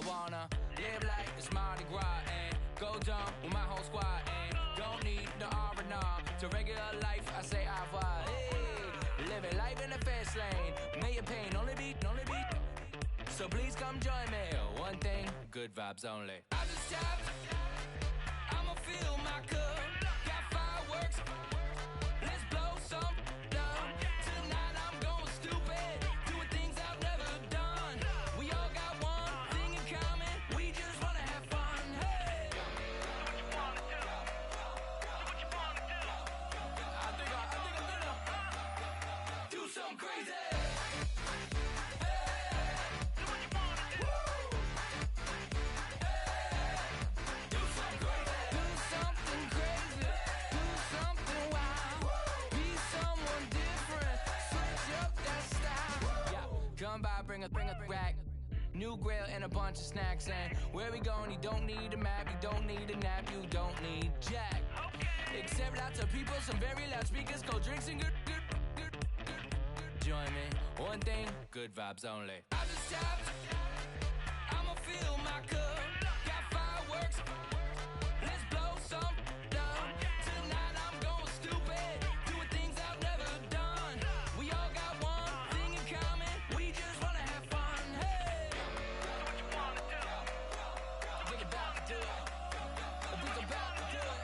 wanna live like it's Mardi Gras and go dumb with my whole squad and don't need the R&R to regular life. I say au revoir. Hey, living life in the fast lane, may your pain only be. So please come join me. One thing, good vibes only. I just tapped, I'ma fill my cup. Got fireworks, let's blow some down. Tonight I'm going stupid, doing things I've never done. We all got one thing in common, we just wanna have fun. Hey, what you wanna do? What you wanna do? I think I'm gonna do something crazy. Come by, bring a rack, new grill and a bunch of snacks. And where we going, you don't need a map, you don't need a nap, you don't need jack. Except lots of people, some very loud speakers, cold drinks and good. Join me, one thing, good vibes only. I just tapped, I'ma fill my cup. Got fireworks, let's blow some down. Tonight I'm going stupid, doing things I've never done. We all got one thing in common, we just wanna have fun. Hey, what you wanna do? We about to do it. We about to do it.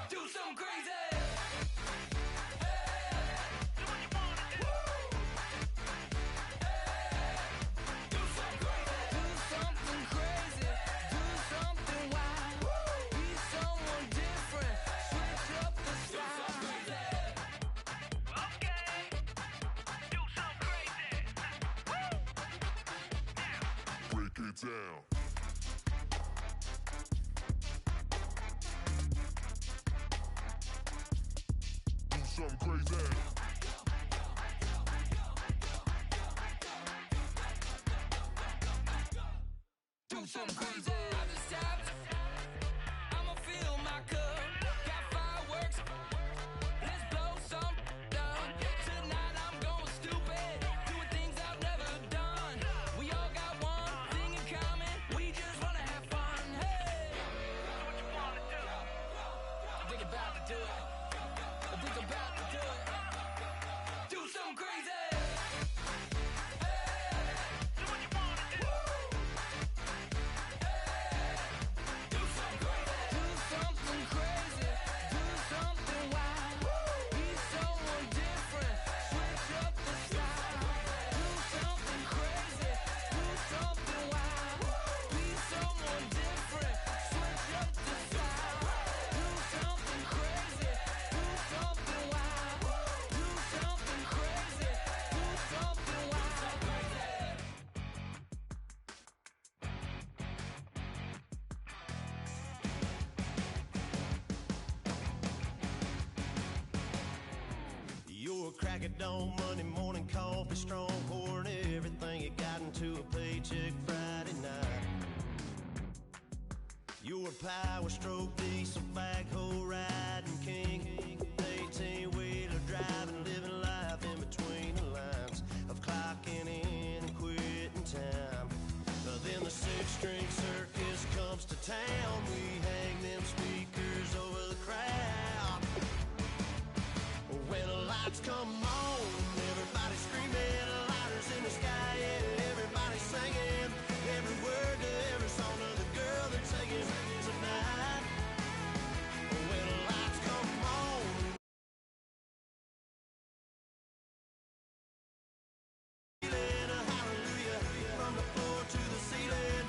Do something crazy. Hey, down. Do something crazy. Do something crazy. I just tapped. I'ma fill my cup. Got fireworks. Let's blow some down. Tonight I'm going stupid. Doing things I've never done. We all got one thing in common. We just wanna have fun. Hey, what you wanna do? I think about to do it. I think I'm about to do it. Do something crazy. Your crack at dawn, Monday morning coffee, strong pouring everything you got into a paycheck Friday night. Your power stroke, diesel backhoe riding king, 18-wheeler driving, living life in between the lines of clocking in and quitting time. Then the six-string circus comes to town. We hang them speakers over the crowd. When the lights come on, everybody screaming, lighters in the sky, yeah, everybody singing, every word to every song of the girl they're taking tonight. When the lights come on, feeling a hallelujah from the floor to the ceiling.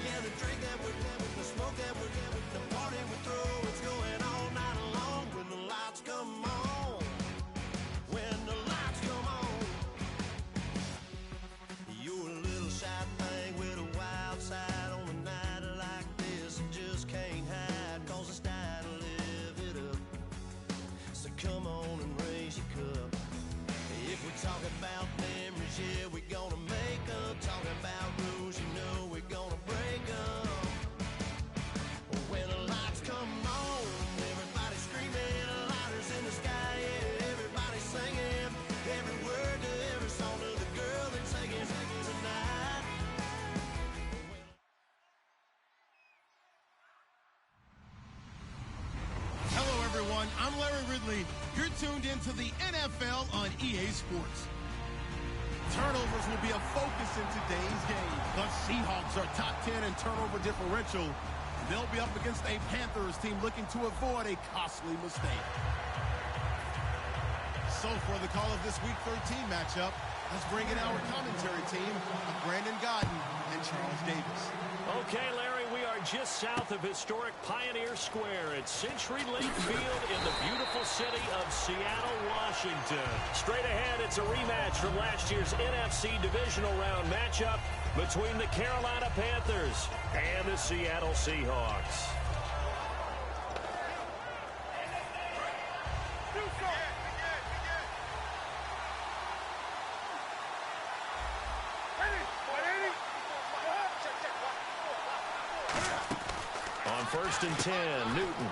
Yeah, the drink that we're having, the smoke that we're having, the party we throw, it's going all night long. When the lights come on. Thing with a wild side on a night like this, it just can't hide, cause it's time to live it up. So come on and raise your cup. If we're talking about memories, yeah, we're gonna make them. Talking about rules, you know we're gonna break them. When the lights come on, everybody screaming, lighters in the sky, yeah, everybody singing, every word to every song of the girl they're taking tonight. Everyone, I'm Larry Ridley. You're tuned into the NFL on EA Sports. Turnovers will be a focus in today's game. The Seahawks are top 10 in turnover differential. They'll be up against a Panthers team looking to avoid a costly mistake. So for the call of this Week 13 matchup, let's bring in our commentary team of Brandon Godden and Charles Davis. Okay, Larry, we are just south of historic Pioneer Square at Century Link Field in the beautiful city of Seattle, Washington. Straight ahead, it's a rematch from last year's NFC Divisional Round matchup between the Carolina Panthers and the Seattle Seahawks. On 1st and 10, Newton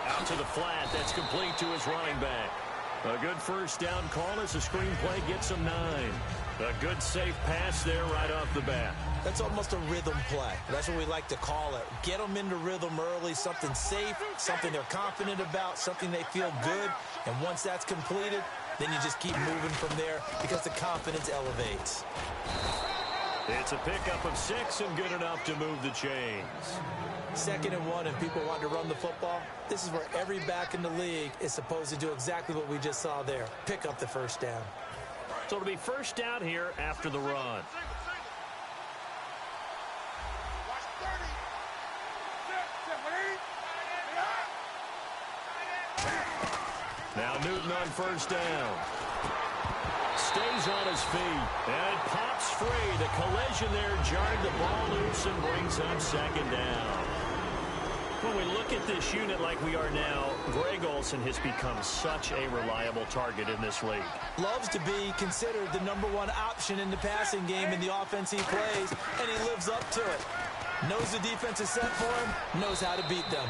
out to the flat. That's complete to his running back. A good first down call as the screenplay gets him 9. A good safe pass there right off the bat. That's almost a rhythm play. That's what we like to call it. Get them into rhythm early, something safe, something they're confident about, something they feel good. And once that's completed, then you just keep moving from there because the confidence elevates. It's a pickup of 6 and good enough to move the chains. 2nd and 1 and people want to run the football. This is where every back in the league is supposed to do exactly what we just saw there. Pick up the first down. So it'll be first down here after the run. Now Newton on first down. Stays He's on his feet. And it pops free. The collision there jarred the ball loose and brings up second down. When we look at this unit like we are now, Greg Olsen has become such a reliable target in this league. Loves to be considered the #1 option in the passing game in the offense he plays, and he lives up to it. Knows the defense is set for him, knows how to beat them.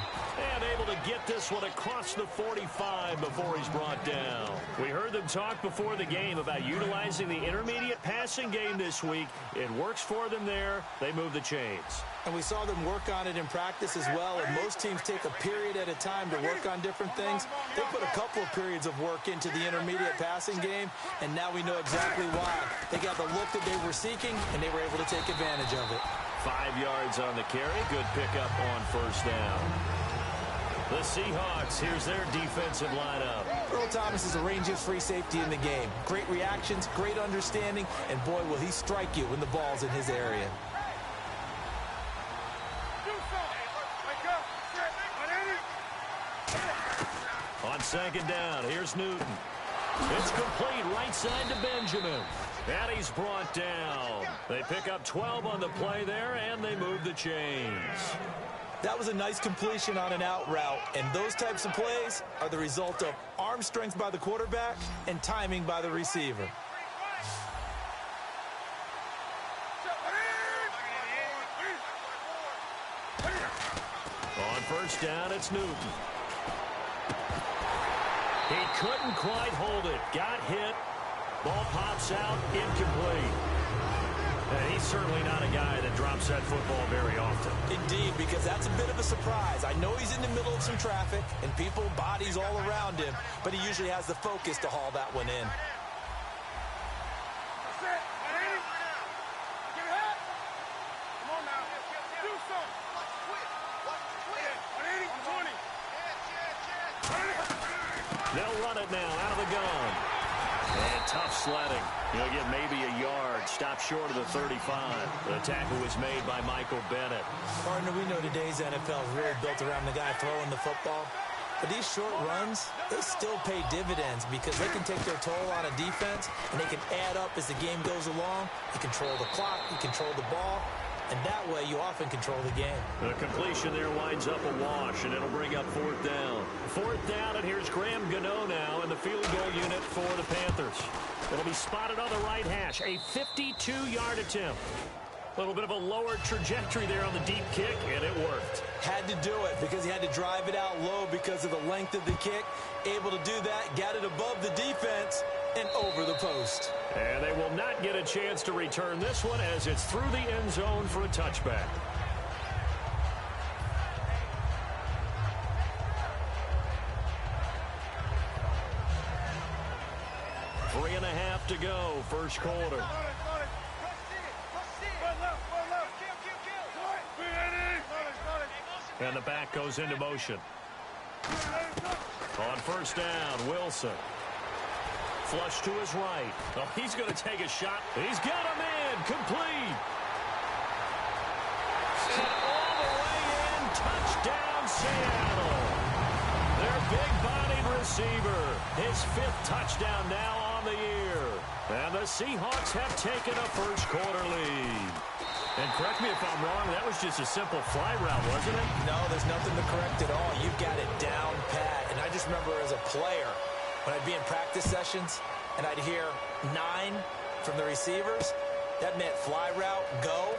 And able to get this one across the 45 before he's brought down. We heard them talk before the game about utilizing the intermediate passing game this week. It works for them there. They move the chains. And we saw them work on it in practice as well, and most teams take a period at a time to work on different things. They put a couple of periods of work into the intermediate passing game, and now we know exactly why. They got the look that they were seeking, and they were able to take advantage of it. 5 yards on the carry. Good pickup on first down. The Seahawks, here's their defensive lineup. Earl Thomas is a ranges free safety in the game. Great reactions, great understanding, and boy, will he strike you when the ball's in his area. On second down, here's Newton. It's complete right side to Benjamin. And he's brought down. They pick up 12 on the play there, and they move the chains. That was a nice completion on an out route, and those types of plays are the result of arm strength by the quarterback and timing by the receiver. On first down, it's Newton. He couldn't quite hold it. Got hit. Ball pops out, incomplete. And he's certainly not a guy that drops that football very often. Indeed, because that's a bit of a surprise. I know he's in the middle of some traffic and people, bodies all around him, but he usually has the focus to haul that one in. They'll run it now out of the gun. And tough sledding. He'll get maybe a yard. Stop short of the 35. The tackle was made by Michael Bennett. Partner, we know today's NFL is really built around the guy throwing the football. But these short runs, they still pay dividends because they can take their toll on a defense, and they can add up as the game goes along. You control the clock, you control the ball, and that way you often control the game. The completion there winds up a wash, and it'll bring up fourth down. Fourth down, and here's Graham Gano now in the field goal unit for the Panthers. It'll be spotted on the right hash, a 52-yard attempt. A little bit of a lower trajectory there on the deep kick, and it worked. Had to do it because he had to drive it out low because of the length of the kick. Able to do that, got it above the defense and over the post. And they will not get a chance to return this one as it's through the end zone for a touchback. Three and a half to go, first quarter. And the back goes into motion. On first down, Wilson. Flush to his right. Oh, he's going to take a shot. He's got him in. Complete. And all the way in. Touchdown, Seattle. Their big-bodied receiver. His 5th touchdown now on the year. And the Seahawks have taken a first-quarter lead. And correct me if I'm wrong, that was just a simple fly route, wasn't it? No, there's nothing to correct at all. You've got it down pat. And I just remember as a player, when I'd be in practice sessions and I'd hear 9 from the receivers, that meant fly route, go,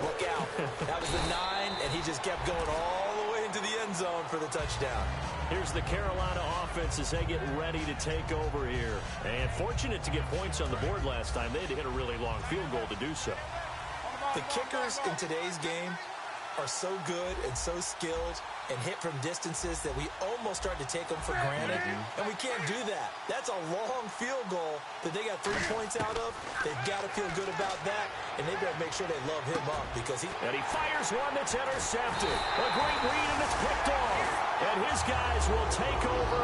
look out. That was the 9, and he just kept going all the way into the end zone for the touchdown. Here's the Carolina offense as they get ready to take over here. And fortunate to get points on the board last time. They had to hit a really long field goal to do so. The kickers in today's game are so good and so skilled and hit from distances that we almost start to take them for granted, and we can't do that. That's a long field goal that they got 3 points out of. They've got to feel good about that, and they better make sure they love him up because he... And he fires one that's intercepted. A great read, and it's picked off. And his guys will take over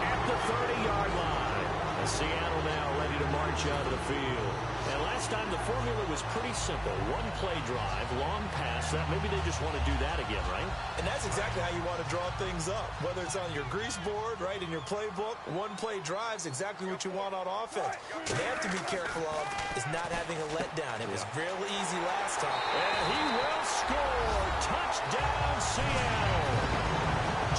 at the 30-yard line. And Seattle now ready to march march out of the field. And last time the formula was pretty simple. One play drive, long pass. That maybe they just want to do that again, right? And that's exactly how you want to draw things up. Whether it's on your grease board, right, in your playbook, one play drives exactly what you want on offense. What they have to be careful of is not having a letdown. It was real easy last time. And he will score. Touchdown, Seattle.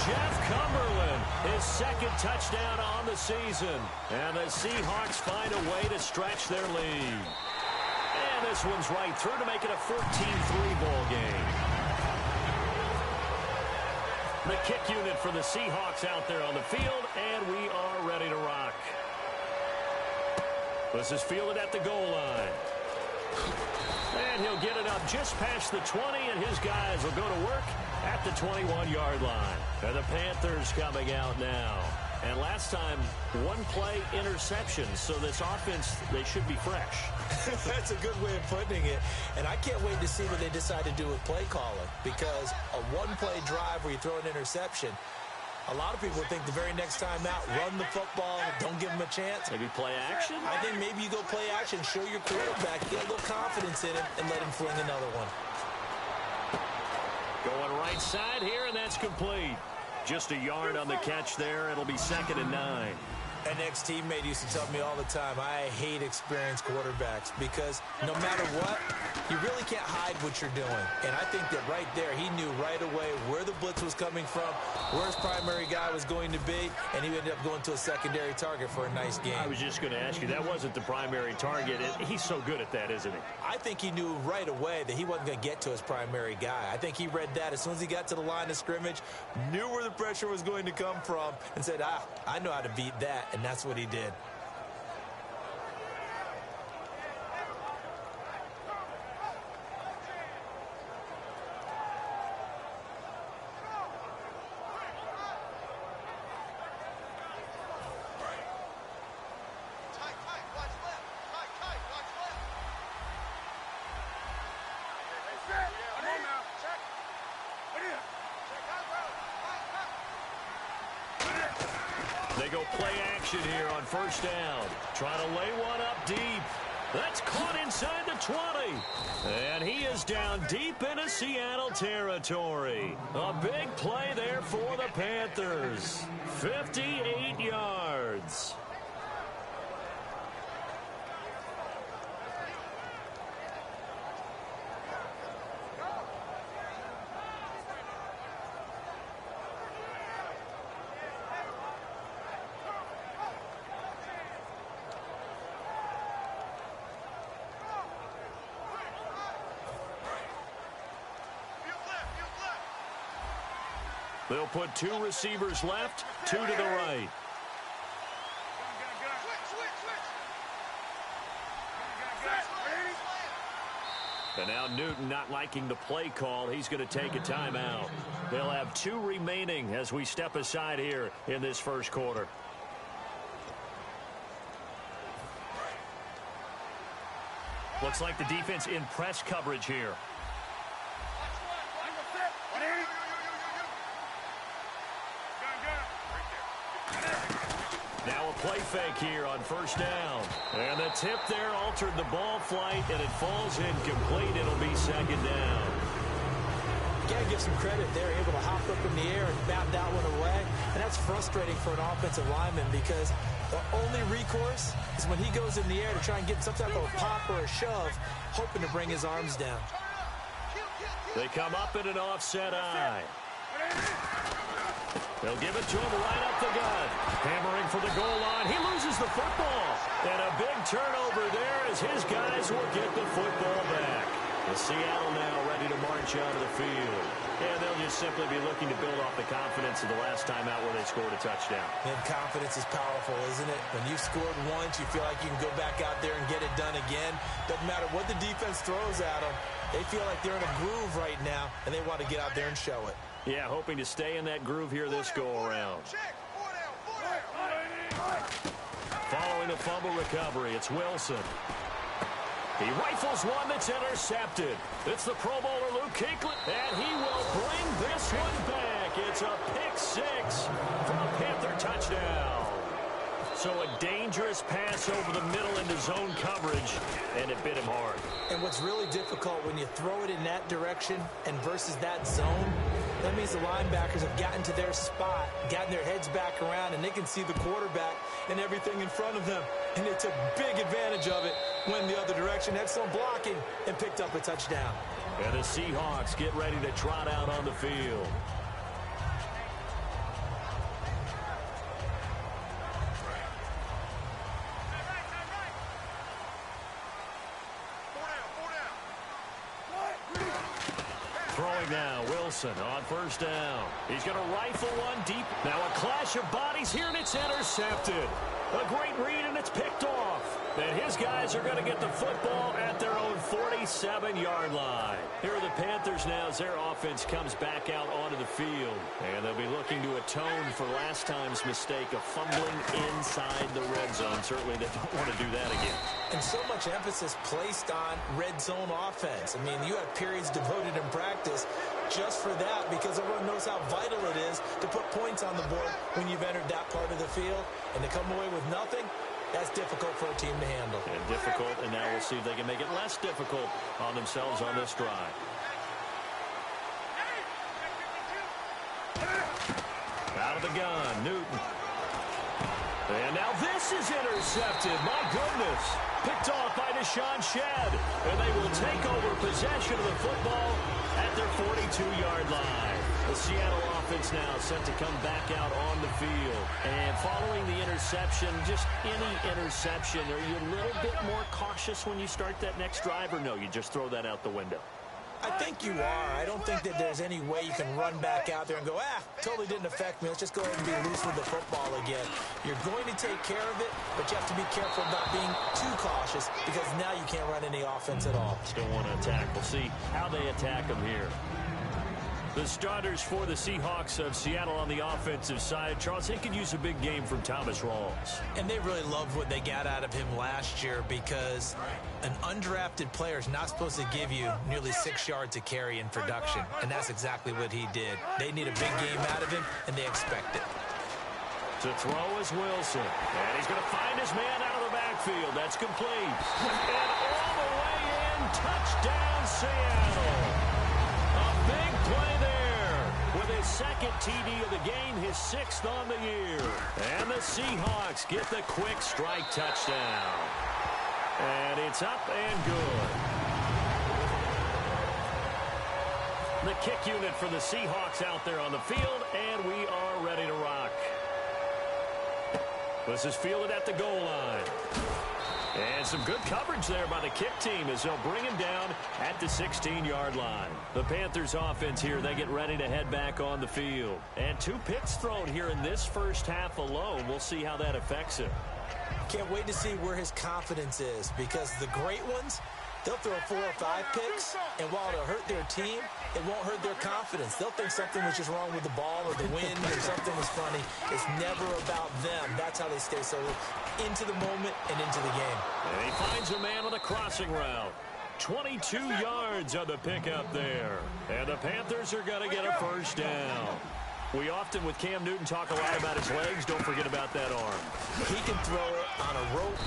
Jeff Cumberland, his second touchdown on the season. And the Seahawks find a way to stretch their lead. And this one's right through to make it a 14-3 ball game. The kick unit for the Seahawks out there on the field, and we are ready to rock. This is fielded at the goal line. And he'll get it up just past the 20, and his guys will go to work at the 21-yard line. And the Panthers coming out now. And last time, one play interception. So this offense, they should be fresh. That's a good way of putting it. And I can't wait to see what they decide to do with play calling. Because a one-play drive where you throw an interception, a lot of people think the very next time out, run the football, don't give him a chance. Maybe play action? I think maybe you go play action, show your quarterback, get a little confidence in him, and let him fling another one. Going right side here, and that's complete. Just a yard on the catch there. It'll be 2nd and 9. An ex-teammate used to tell me all the time, I hate experienced quarterbacks because no matter what, you really can't hide what you're doing. And I think that right there, he knew right away where the blitz was coming from, where his primary guy was going to be, and he ended up going to a secondary target for a nice game. I was just going to ask you, that wasn't the primary target. He's so good at that, isn't he? I think he knew right away that he wasn't going to get to his primary guy. I think he read that as soon as he got to the line of scrimmage, knew where the pressure was going to come from, and said, I know how to beat that. And that's what he did. They go play action here on first down. Trying to lay one up deep. That's caught inside the 20. And he is down deep into Seattle territory. A big play there for the Panthers. 58 yards. They'll put 2 receivers left, 2 to the right. And now Newton not liking the play call. He's going to take a timeout. They'll have 2 remaining as we step aside here in this first quarter. Looks like the defense in press coverage here. Now a play fake here on first down. And the tip there altered the ball flight, and it falls incomplete. It'll be 2nd down. You got to give some credit. They're able to hop up in the air and bat that one away. And that's frustrating for an offensive lineman because the only recourse is when he goes in the air to try and get some type of a pop or a shove, hoping to bring his arms down. They come up in an offset eye. They'll give it to him right up the gut. Hammering for the goal line. He loses the football. And a big turnover there as his guys will get the football back. The Seattle now ready to march out of the field. And they'll just simply be looking to build off the confidence of the last time out where they scored a touchdown. And confidence is powerful, isn't it? When you've scored once, you feel like you can go back out there and get it done again. Doesn't matter what the defense throws at them. They feel like they're in a groove right now, and they want to get out there and show it. Yeah, hoping to stay in that groove here this go-around. Following the fumble recovery, it's Wilson. He rifles one that's intercepted. It's the Pro Bowler Luke Kuechly, and he will bring this one back. It's a pick-6 for a Panther touchdown. So a dangerous pass over the middle into zone coverage, and it bit him hard. And what's really difficult when you throw it in that direction and versus that zone, that means the linebackers have gotten to their spot, gotten their heads back around, and they can see the quarterback and everything in front of them. And they took big advantage of it, went the other direction, had some blocking, and picked up a touchdown. And the Seahawks get ready to trot out on the field. Throwing now, Wilson on first down. He's going to rifle one deep. Now a clash of bodies here, and it's intercepted. A great read, and it's picked off. And his guys are going to get the football at their own 47-yard line. Here are the Panthers now as their offense comes back out onto the field. And they'll be looking to atone for last time's mistake of fumbling inside the red zone. Certainly they don't want to do that again. And so much emphasis placed on red zone offense. I mean, you have periods devoted in practice just for that because everyone knows how vital it is to put points on the board when you've entered that part of the field. And to come away with nothing, that's difficult for a team to handle. And difficult, and now we'll see if they can make it less difficult on themselves on this drive. Out of the gun, Newton. And now this is intercepted. My goodness. Picked off by Deshaun Shedd. And they will take over possession of the football at their 42-yard line. The Seattle offense now set to come back out on the field. And following the interception, just any interception, are you a little bit more cautious when you start that next drive, or no, you just throw that out the window? I think you are. I don't think that there's any way you can run back out there and go, totally didn't affect me. Let's just go ahead and be loose with the football again. You're going to take care of it, but you have to be careful about being too cautious because now you can't run any offense at all. Still want to attack. We'll see how they attack them here. The starters for the Seahawks of Seattle on the offensive side. Charles, they could use a big game from Thomas Rawls. And they really loved what they got out of him last year because an undrafted player is not supposed to give you nearly 6 yards a carry in production. And that's exactly what he did. They need a big game out of him, and they expect it. To throw is Wilson. And he's going to find his man out of the backfield. That's complete. And all the way in, touchdown Seattle. A big play there with his second TD of the game, his 6th on the year. And the Seahawks get the quick strike touchdown. And it's up and good. The kick unit for the Seahawks out there on the field, and we are ready to rock. This is fielded at the goal line. And some good coverage there by the kick team as they'll bring him down at the 16-yard line. The Panthers offense here, they get ready to head back on the field. And 2 picks thrown here in this first half alone. We'll see how that affects him. Can't wait to see where his confidence is because the great ones, they'll throw 4 or 5 picks, and while it'll hurt their team, it won't hurt their confidence. They'll think something was just wrong with the ball or the wind or something was funny. It's never about them. That's how they stay so into the moment and into the game. And he finds a man on a crossing route. 22 yards on the pickup there. And the Panthers are going to get a first down. We often, with Cam Newton, talk a lot about his legs. Don't forget about that arm. He can throw it on a rope.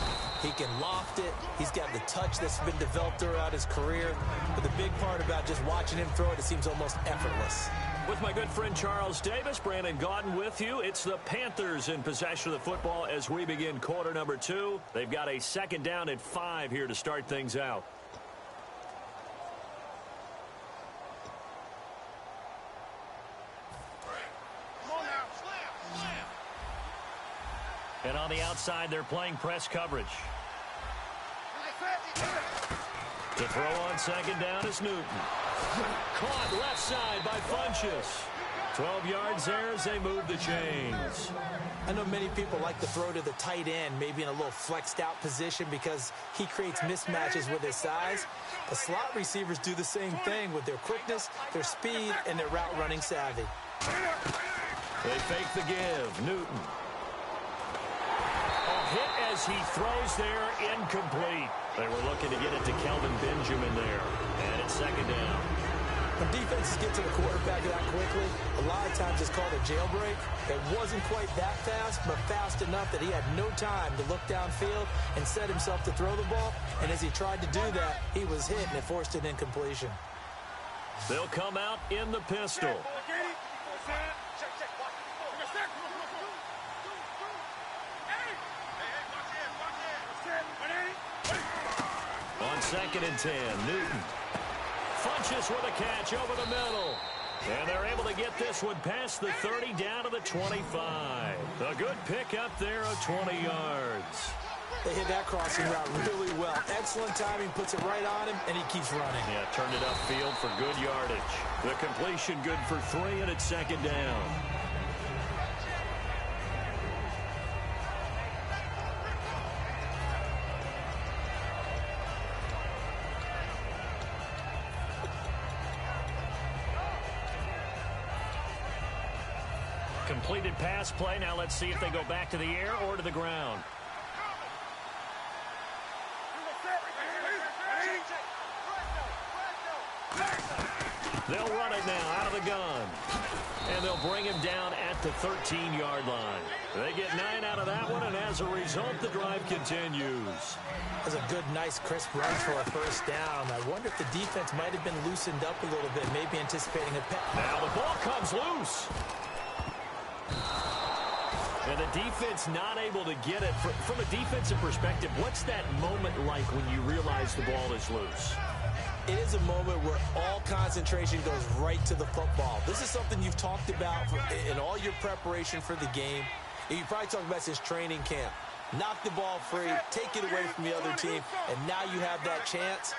He can loft it. He's got the touch that's been developed throughout his career. But the big part about just watching him throw it, it seems almost effortless. With my good friend Charles Davis, Brandon Gaudin with you. It's the Panthers in possession of the football as we begin quarter number 2. They've got a 2nd down and 5 here to start things out. And on the outside, they're playing press coverage. To throw on 2nd down is Newton. Caught left side by Funchess. 12 yards there as they move the chains. I know many people like to throw to the tight end, maybe in a little flexed out position because he creates mismatches with his size. The slot receivers do the same thing with their quickness, their speed, and their route running savvy. They fake the give. Newton. Hit as he throws there, incomplete. They were looking to get it to Kelvin Benjamin there. And it's 2nd down. When defenses get to the quarterback that quickly, a lot of times it's called a jailbreak. It wasn't quite that fast, but fast enough that he had no time to look downfield and set himself to throw the ball. And as he tried to do that, he was hit, and it forced an incompletion. They'll come out in the pistol. On 2nd and 10, Newton. Funches with a catch over the middle. And they're able to get this one past the 30 down to the 25. A good pickup there of 20 yards. They hit that crossing route really well. Excellent timing, puts it right on him, and he keeps running. Yeah, turned it upfield for good yardage. The completion good for 3, and it's 2nd down. Completed pass play. Now let's see if they go back to the air or to the ground. They'll run it now out of the gun. And they'll bring him down at the 13-yard line. They get 9 out of that one, and as a result, the drive continues. That's a good, nice, crisp run for a first down. I wonder if the defense might have been loosened up a little bit, maybe anticipating a pet. Now the ball comes loose. And the defense not able to get it. From a defensive perspective, what's that moment like when you realize the ball is loose? It is a moment where all concentration goes right to the football. This is something you've talked about in all your preparation for the game. You probably talked about since training camp. Knock the ball free, take it away from the other team, and now you have that chance.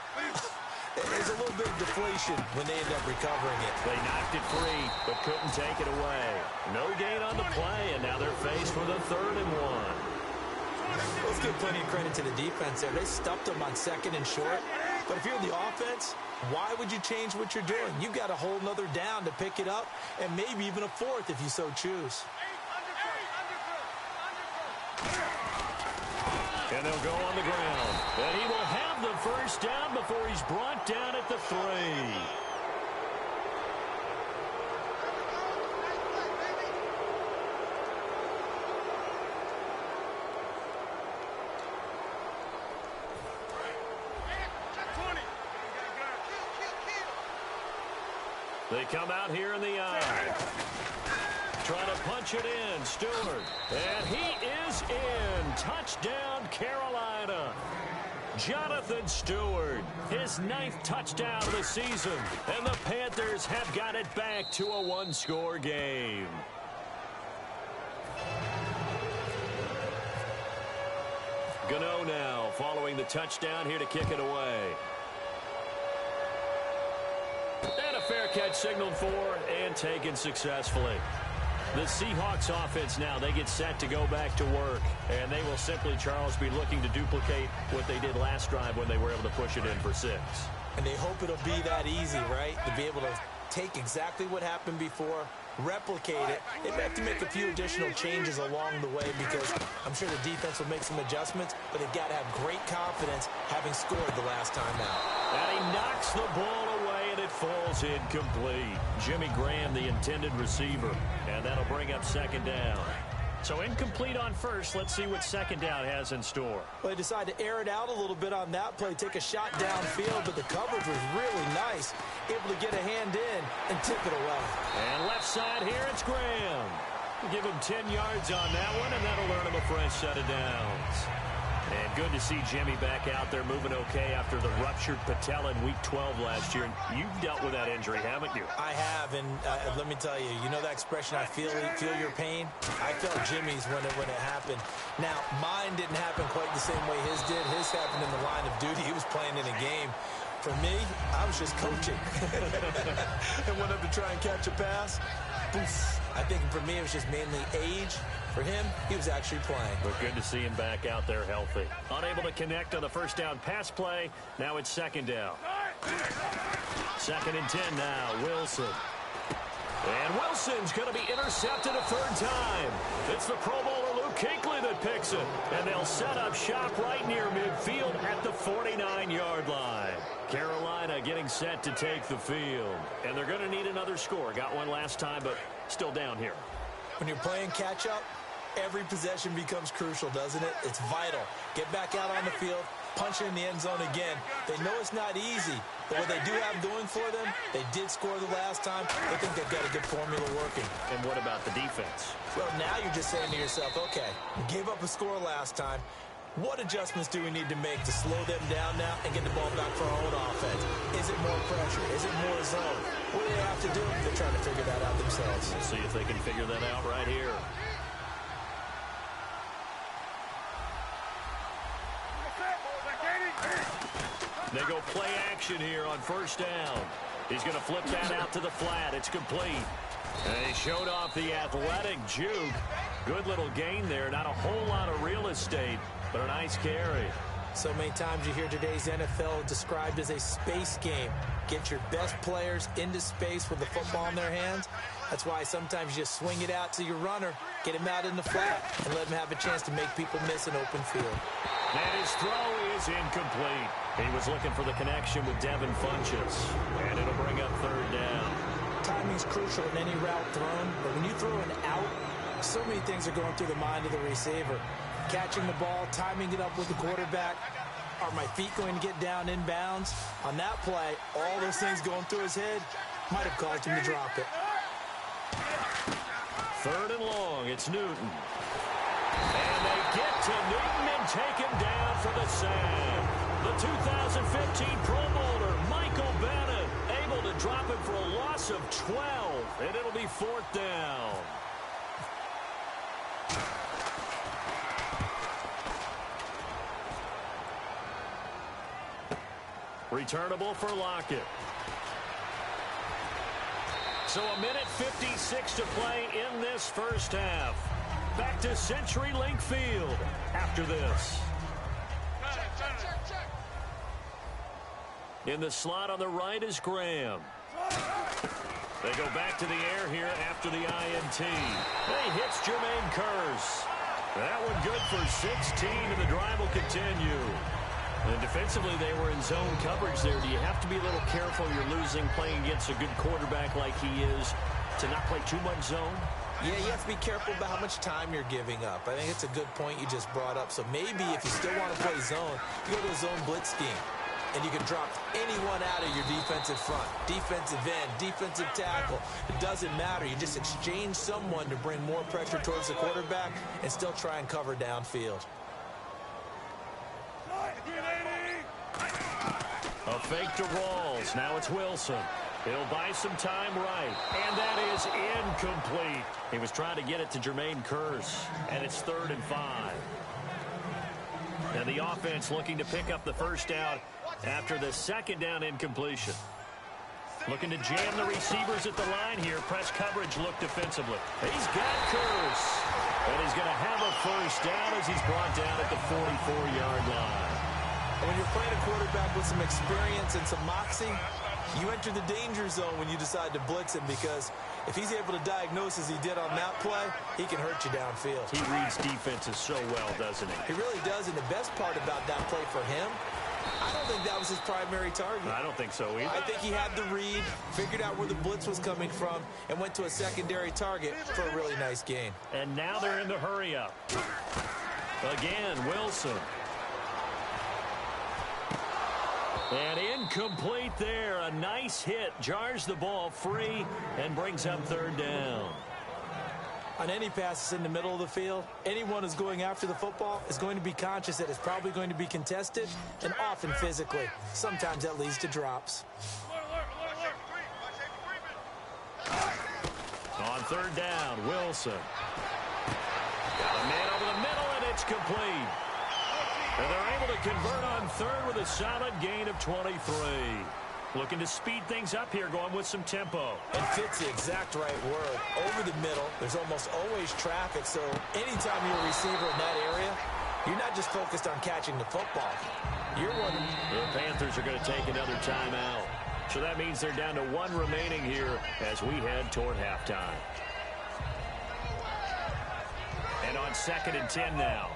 There's a little bit of deflation when they end up recovering it. They knocked it free, but couldn't take it away. No gain on the play, and now they're faced with a 3rd and 1. Let's give plenty of credit to the defense there. They stuffed them on 2nd and short. But if you're the offense, why would you change what you're doing? You've got a whole nother down to pick it up, and maybe even a 4th if you so choose. And they'll go on the ground. And he will have the first down before he's brought down at the 3. They come out here in the eye. Trying to punch it in, Stewart. And he is in. Touchdown, Carolina. Jonathan Stewart, his 9th touchdown of the season. And the Panthers have got it back to a 1-score game. Gano now following the touchdown here to kick it away. And a fair catch signaled for and taken successfully. The Seahawks offense now, they get set to go back to work. And they will simply, Charles, be looking to duplicate what they did last drive when they were able to push it in for 6. And they hope it'll be that easy, right? To be able to take exactly what happened before, replicate it. They may have to make a few additional changes along the way because I'm sure the defense will make some adjustments, but they've got to have great confidence having scored the last time out. And he knocks the ball away, and it falls incomplete. Jimmy Graham, the intended receiver, and that'll bring up 2nd down. So incomplete on first. Let's see what 2nd down has in store. Well, they decided to air it out a little bit on that play, take a shot downfield, but the coverage was really nice. Able to get a hand in and tip it away. And left side here, it's Graham. Give him 10 yards on that one, and that'll earn him a fresh set of downs. And good to see Jimmy back out there moving okay after the ruptured patella in Week 12 last year. You've dealt with that injury, haven't you? I have, and let me tell you, you know that expression, I feel your pain? I felt Jimmy's when it happened. Now, mine didn't happen quite the same way his did. His happened in the line of duty. He was playing in a game. For me, I was just coaching. And went up to try and catch a pass. Poof. I think for me, it was just mainly age. For him, he was actually playing. But good to see him back out there healthy. Unable to connect on the first down pass play. Now it's 2nd down. 2nd and 10 now. Wilson. And Wilson's going to be intercepted a 3rd time. It's the Pro Bowler Kuechly that picks it. And they'll set up shop right near midfield at the 49-yard line. Carolina getting set to take the field. And they're going to need another score. Got one last time, but still down here. When you're playing catch-up, every possession becomes crucial, doesn't it? It's vital. Get back out on the field, punch it in the end zone again. They know it's not easy, but what they do have going for them, they did score the last time. They think they've got a good formula working. And what about the defense? Well, now you're just saying to yourself, okay, we gave up a score last time. What adjustments do we need to make to slow them down now and get the ball back for our own offense? Is it more pressure? Is it more zone? What do they have to do? They're trying to figure that out themselves. We'll see if they can figure that out right here. They go play action here on first down. He's going to flip that out to the flat. It's complete. And he showed off the athletic juke. Good little gain there. Not a whole lot of real estate, but a nice carry. So many times you hear today's NFL described as a space game. Get your best players into space with the football in their hands. That's why sometimes you just swing it out to your runner, get him out in the flat, and let him have a chance to make people miss an open field. And his throw is incomplete. He was looking for the connection with Devin Funchess. And it'll bring up third down. Timing's crucial in any route thrown, but when you throw an out, so many things are going through the mind of the receiver. Catching the ball, timing it up with the quarterback. Are my feet going to get down in bounds? On that play, all those things going through his head might have caused him to drop it. Third and long, it's Newton. And they get to Newton and take him down for the sack. The 2015 Pro Bowler, Michael Bennett, able to drop him for a loss of 12, and it'll be fourth down. Returnable for Lockett. So a minute 56 to play in this first half. Back to CenturyLink Field after this. In the slot on the right is Graham. They go back to the air here after the INT. They hits Jermaine Kearse. That one good for 16, and the drive will continue. And defensively, they were in zone coverage there. Do you have to be a little careful? You're losing playing against a good quarterback like he is to not play too much zone? Yeah, you have to be careful about how much time you're giving up. I think it's a good point you just brought up. So maybe if you still want to play zone, you go to a zone blitz scheme. And you can drop anyone out of your defensive front, defensive end, defensive tackle. It doesn't matter. You just exchange someone to bring more pressure towards the quarterback and still try and cover downfield. A fake to Rawls. Now it's Wilson. He'll buy some time right. And that is incomplete. He was trying to get it to Jermaine Kearse. And it's 3rd and 5. And the offense looking to pick up the first down after the second down incompletion. Looking to jam the receivers at the line here. Press coverage look defensively. He's got Kearse. And he's going to have a first down as he's brought down at the 44-yard line. And when you're playing a quarterback with some experience and some moxie, you enter the danger zone when you decide to blitz him, because if he's able to diagnose as he did on that play, he can hurt you downfield. He reads defenses so well, doesn't he? He really does, and the best part about that play for him, I don't think that was his primary target. I don't think so either. I think he had the read, figured out where the blitz was coming from, and went to a secondary target for a really nice gain. And now they're in the hurry-up. Again, Wilson. And incomplete there. A nice hit. Jars the ball free and brings up 3rd down. On any passes in the middle of the field, anyone who's going after the football is going to be conscious that it's probably going to be contested, and often physically. Sometimes that leads to drops. On 3rd down, Wilson. Got a man over the middle, and it's complete. And they're able to convert on 3rd with a solid gain of 23. Looking to speed things up here, going with some tempo. And fits the exact right word. Over the middle, there's almost always traffic, so anytime you're a receiver in that area, you're not just focused on catching the football. You're one. The Panthers are going to take another timeout. So that means they're down to 1 remaining here as we head toward halftime. And on 2nd and 10 now.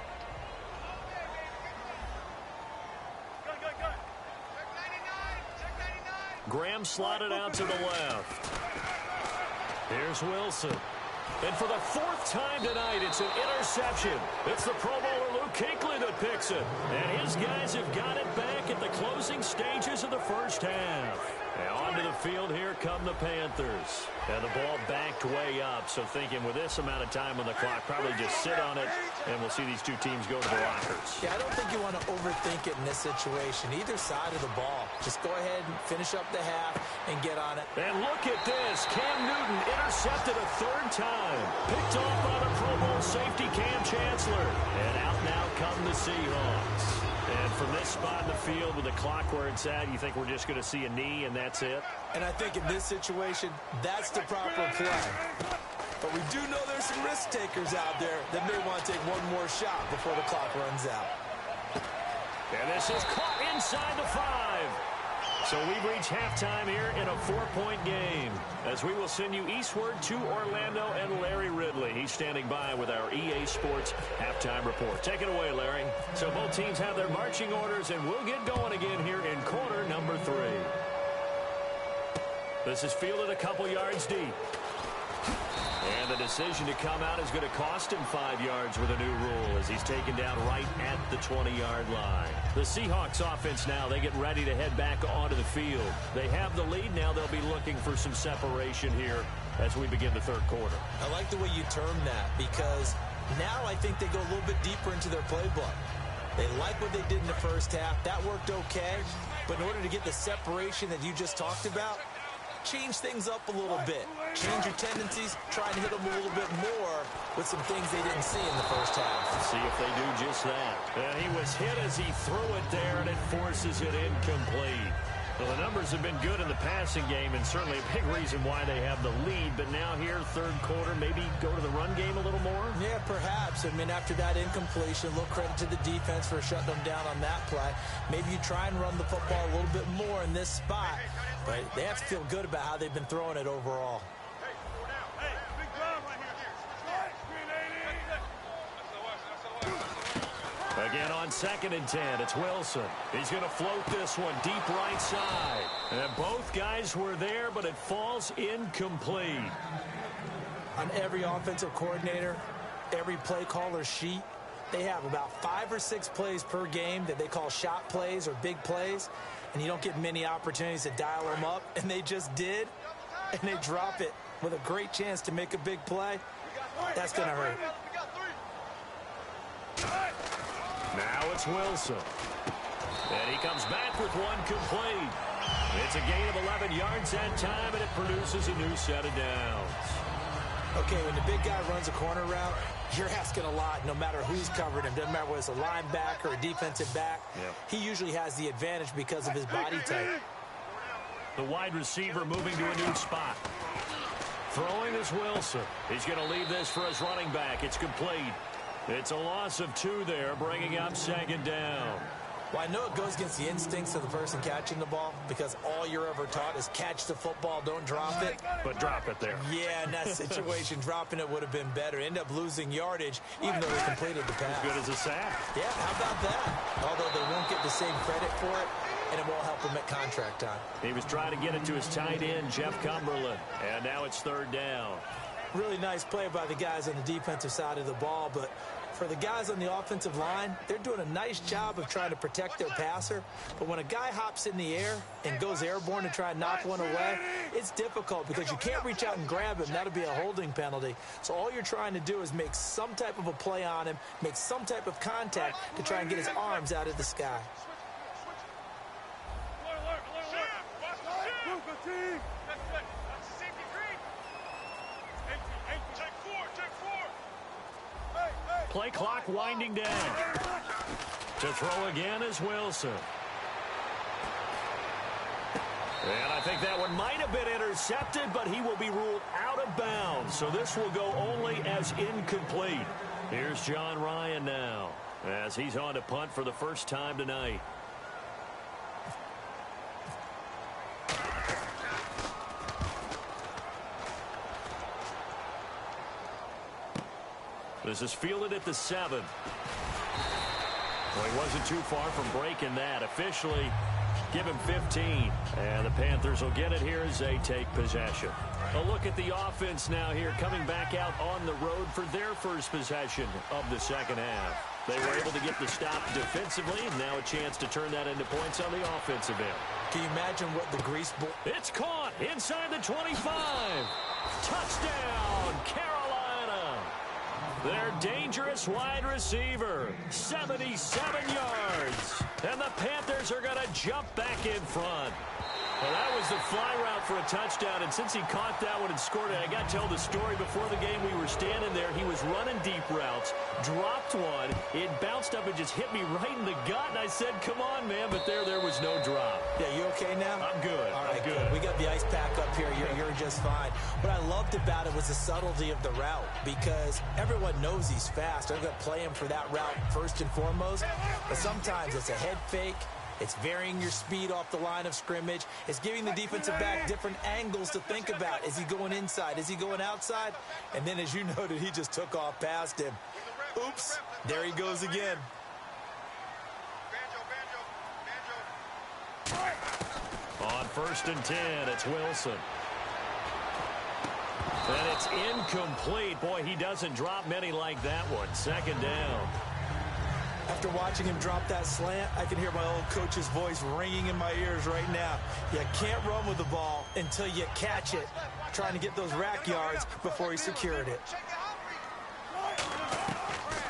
Graham slotted out to the left. Here's Wilson. And for the 4th time tonight, it's an interception. It's the Pro Bowler Luke Kuechly that picks it. And his guys have got it back at the closing stages of the first half. And onto the field, here come the Panthers. And the ball backed way up, so thinking with this amount of time on the clock, probably just sit on it, and we'll see these two teams go to the lockers. Yeah, I don't think you want to overthink it in this situation. Either side of the ball. Just go ahead and finish up the half and get on it. And look at this. Cam Newton intercepted a 3rd time. Picked off by the Pro Bowl safety Cam Chancellor. And out now come the Seahawks. And from this spot in the field with the clock where it's at, you think we're just going to see a knee and that's it? And I think in this situation, that's the proper play. But we do know there's some risk takers out there that may want to take one more shot before the clock runs out. And this is caught inside the 5. So we've reached halftime here in a 4-point game, as we will send you eastward to Orlando and Larry Ridley. He's standing by with our EA Sports halftime report. Take it away, Larry. So both teams have their marching orders, and we'll get going again here in quarter number 3. This is fielded a couple yards deep. And the decision to come out is going to cost him 5 yards with a new rule as he's taken down right at the 20-yard line. The Seahawks offense now, they get ready to head back onto the field. They have the lead now. They'll be looking for some separation here as we begin the 3rd quarter. I like the way you term that because now I think they go a little bit deeper into their playbook. They like what they did in the first half. That worked okay. But in order to get the separation that you just talked about, change things up a little bit. Change your tendencies, try and hit them a little bit more with some things they didn't see in the first half. See if they do just that. And he was hit as he threw it there, and it forces it incomplete. Well, the numbers have been good in the passing game, and certainly a big reason why they have the lead. But now here, 3rd quarter, maybe go to the run game a little more? Yeah, perhaps. I mean, after that incompletion, a little credit to the defense for shutting them down on that play. Maybe you try and run the football a little bit more in this spot. But they have to feel good about how they've been throwing it overall. Again on 2nd and 10, it's Wilson. He's going to float this one deep right side. And both guys were there, but it falls incomplete. On every offensive coordinator, every play caller sheet, they have about 5 or 6 plays per game that they call shot plays or big plays. And you don't get many opportunities to dial them up. And they just did. And they drop it with a great chance to make a big play. That's going to hurt. Now it's Wilson. And he comes back with one complete. It's a gain of 11 yards that time, and it produces a new set of downs. Okay, when the big guy runs a corner route, you're asking a lot no matter who's covering him. Doesn't matter whether it's a linebacker or a defensive back. Yep. He usually has the advantage because of his body type. The wide receiver moving to a new spot. Throwing is Wilson. He's going to leave this for his running back. It's complete. It's a loss of 2 there, bringing up 2nd down. Well, I know it goes against the instincts of the person catching the ball because all you're ever taught is catch the football, don't drop it. But drop it there. Yeah, in that situation, dropping it would have been better. End up losing yardage, even though they completed the pass. As good as a sack. Yeah, how about that? Although they won't get the same credit for it, and it won't help him at contract time. He was trying to get it to his tight end, Jeff Cumberland. And now it's 3rd down. Really nice play by the guys on the defensive side of the ball, but for the guys on the offensive line, they're doing a nice job of trying to protect their passer. But when a guy hops in the air and goes airborne to try and knock one away, it's difficult because you can't reach out and grab him. That'll be a holding penalty. So all you're trying to do is make some type of a play on him, make some type of contact to try and get his arms out of the sky. Play clock winding down. To throw again is Wilson. And I think that one might have been intercepted, but he will be ruled out of bounds. So this will go only as incomplete. Here's John Ryan now as he's on to punt for the first time tonight. This is fielded at the 7. Well, he wasn't too far from breaking that. Officially, give him 15. And the Panthers will get it here as they take possession. A look at the offense now here, coming back out on the road for their first possession of the second half. They were able to get the stop defensively, and now a chance to turn that into points on the offensive end. Can you imagine what the grease ball... It's caught inside the 25. Touchdown, Carolina. Their dangerous wide receiver, 77 yards. And the Panthers are going to jump back in front. Well, that was the fly route for a touchdown, and since he caught that one and scored it, I got to tell the story. Before the game, we were standing there. He was running deep routes, dropped one. It bounced up and just hit me right in the gut, and I said, come on, man, but there was no drop. Yeah, you okay now? I'm good. All right, I'm good. We got the ice pack up here. You're just fine. What I loved about it was the subtlety of the route, because everyone knows he's fast. They're going to play him for that route first and foremost, but sometimes it's a head fake. It's varying your speed off the line of scrimmage. It's giving the defensive back different angles to think about. Is he going inside? Is he going outside? And then, as you noted, he just took off past him. Oops, there he goes again. On 1st and 10, it's Wilson. And it's incomplete. Boy, he doesn't drop many like that one. 2nd down. After watching him drop that slant, I can hear my old coach's voice ringing in my ears right now. You can't run with the ball until you catch it. Trying to get those rack yards before he secured it.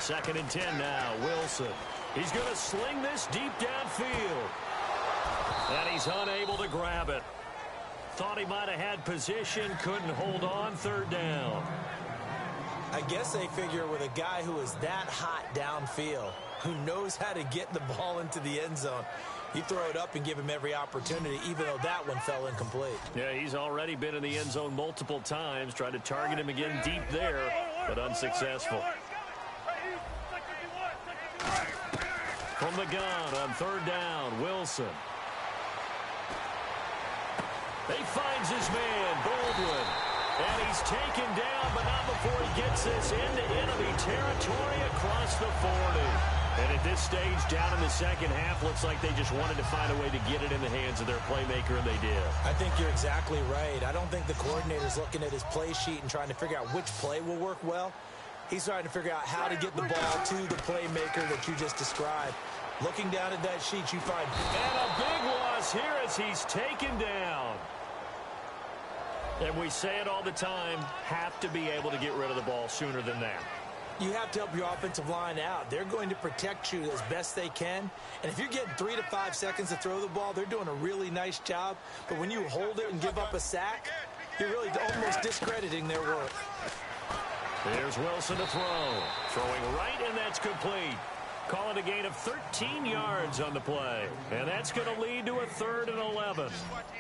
2nd and 10 now, Wilson. He's going to sling this deep downfield. And he's unable to grab it. Thought he might have had position, couldn't hold on. 3rd down. I guess they figure with a guy who is that hot downfield, who knows how to get the ball into the end zone, you throw it up and give him every opportunity, even though that one fell incomplete. Yeah, he's already been in the end zone multiple times, tried to target him again deep there, but unsuccessful. From the gun on 3rd down, Wilson. He finds his man, Baldwin. And he's taken down, but not before he gets this into enemy territory across the 40. And at this stage, down in the second half, looks like they just wanted to find a way to get it in the hands of their playmaker, and they did. I think you're exactly right. I don't think the coordinator's looking at his play sheet and trying to figure out which play will work well. He's trying to figure out how to get the ball to the playmaker that you just described. Looking down at that sheet, you find... And a big loss here as he's taken down. And we say it all the time, have to be able to get rid of the ball sooner than that. You have to help your offensive line out. They're going to protect you as best they can. And if you're getting 3 to 5 seconds to throw the ball, they're doing a really nice job. But when you hold it and give up a sack, you're really almost discrediting their work. Here's Wilson to throw. Throwing right, and that's complete. Call it a gain of 13 yards on the play. And that's going to lead to a 3rd and 11.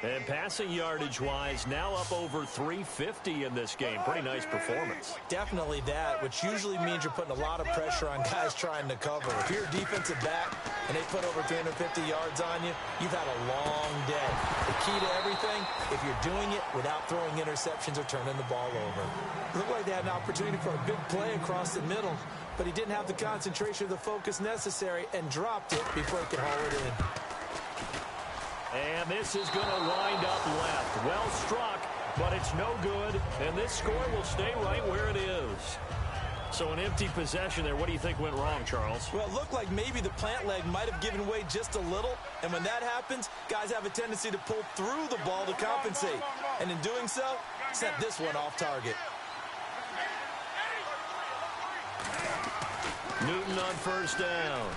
And passing yardage-wise, now up over 350 in this game. Pretty nice performance. Definitely that, which usually means you're putting a lot of pressure on guys trying to cover. If you're a defensive back and they put over 350 yards on you, you've had a long day. The key to everything, if you're doing it without throwing interceptions or turning the ball over. It looked like they had an opportunity for a big play across the middle, but he didn't have the concentration or the focus necessary and dropped it before he could haul it in. And this is going to wind up left. Well struck, but it's no good, and this score will stay right where it is. So an empty possession there. What do you think went wrong, Charles? Well, it looked like maybe the plant leg might have given way just a little, and when that happens, guys have a tendency to pull through the ball to compensate, and in doing so, sent this one off target. Newton on 1st down.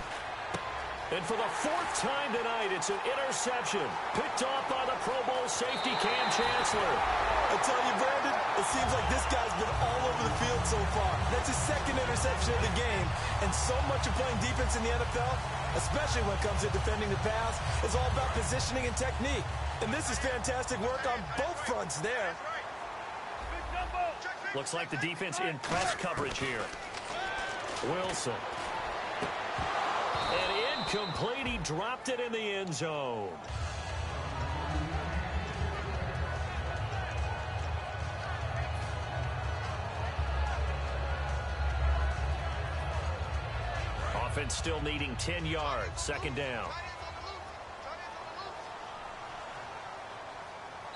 And for the 4th time tonight, it's an interception. Picked off by the Pro Bowl safety Cam Chancellor. I tell you, Brandon, it seems like this guy's been all over the field so far. That's his 2nd interception of the game. And so much of playing defense in the NFL, especially when it comes to defending the pass, is all about positioning and technique. And this is fantastic work on both fronts there. Looks like the defense in press coverage here. Wilson. And incomplete. He dropped it in the end zone. offense still needing 10 yards. Second down.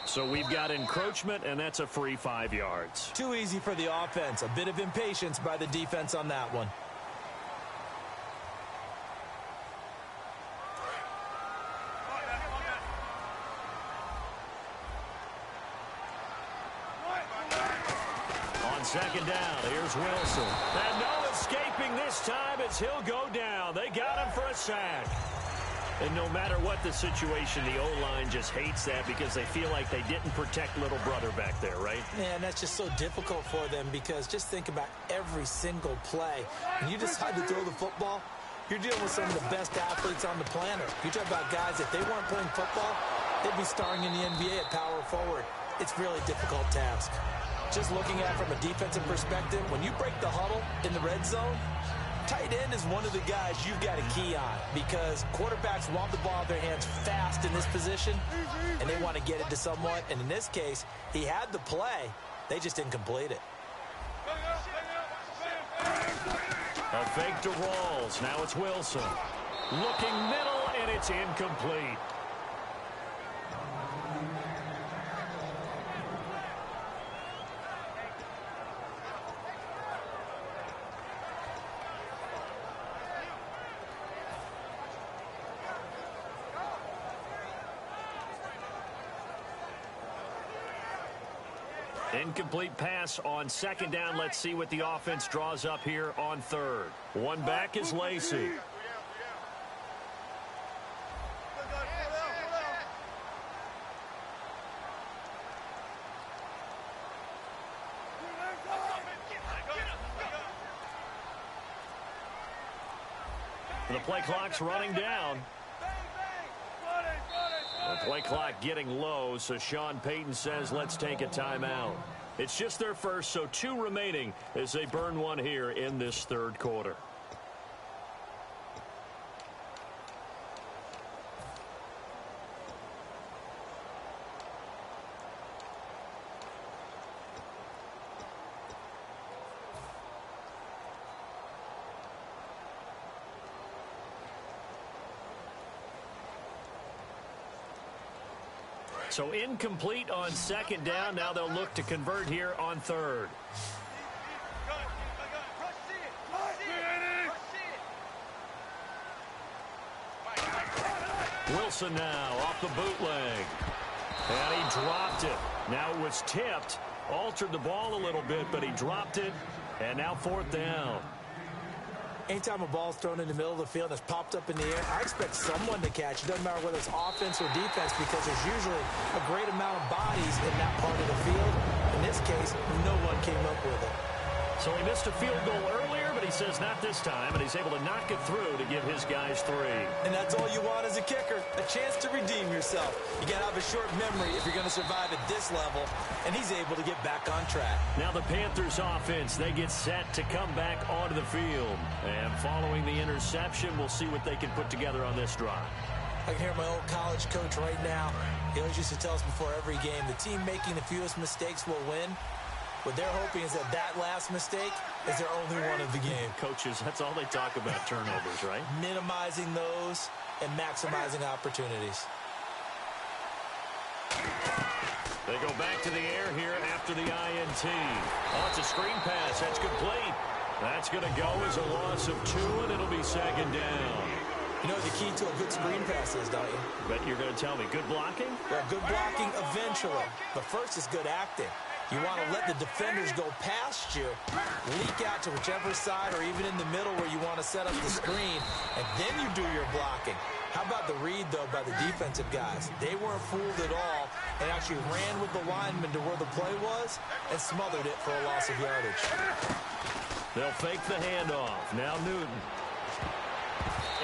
So we've got encroachment, and that's a free 5 yards. Too easy for the offense. A bit of impatience by the defense on that one. On second down, here's Wilson. And no escaping this time as he'll go down. They got him for a sack. And no matter what the situation, the O-line just hates that because they feel like they didn't protect little brother back there, right? Man, that's just so difficult for them because just think about every single play. When you decide to throw the football, you're dealing with some of the best athletes on the planet. You talk about guys, if they weren't playing football, they'd be starring in the NBA at power forward. It's a really difficult task. Just looking at it from a defensive perspective, when you break the huddle in the red zone, tight end is one of the guys you've got to key on because quarterbacks want the ball in their hands fast in this position, and they want to get it to someone. And in this case, he had the play. They just didn't complete it. A fake to Rawls. Now it's Wilson. Looking middle, and it's incomplete. Incomplete pass on second down. Let's see what the offense draws up here on third. One back is Lacey. The play clock's running down. The play clock getting low, so Sean Payton says let's take a timeout. It's just their first, so 2 remaining as they burn one here in this third quarter. So incomplete on second down. Now they'll look to convert here on third. Wilson now off the bootleg. And he dropped it. Now it was tipped. Altered the ball a little bit, but he dropped it. And now fourth down. Anytime a ball's thrown in the middle of the field and it's popped up in the air, I expect someone to catch it. Doesn't matter whether it's offense or defense because there's usually a great amount of bodies in that part of the field. In this case, no one came up with it. So he missed a field goal earlier, but he says not this time, and he's able to knock it through to give his guys 3. And that's all you want as a kicker, a chance to redeem yourself. You got to have a short memory if you're going to survive at this level, and he's able to get back on track. Now the Panthers offense, they get set to come back onto the field. And following the interception, we'll see what they can put together on this drive. I can hear my old college coach right now. He always used to tell us before every game, the team making the fewest mistakes will win. What they're hoping is that that last mistake is their only one of the game. Coaches, that's all they talk about, turnovers, right? Minimizing those and maximizing opportunities. They go back to the air here after the INT. Oh, it's a screen pass. That's complete. That's going to go as a loss of 2, and it'll be second down. You know what the key to a good screen pass is, don't you? But you're going to tell me, good blocking? Well, good blocking eventually. But first is good acting. You want to let the defenders go past you, leak out to whichever side or even in the middle where you want to set up the screen, and then you do your blocking. How about the read, though, by the defensive guys? They weren't fooled at all and actually ran with the lineman to where the play was and smothered it for a loss of yardage. They'll fake the handoff. Now Newton.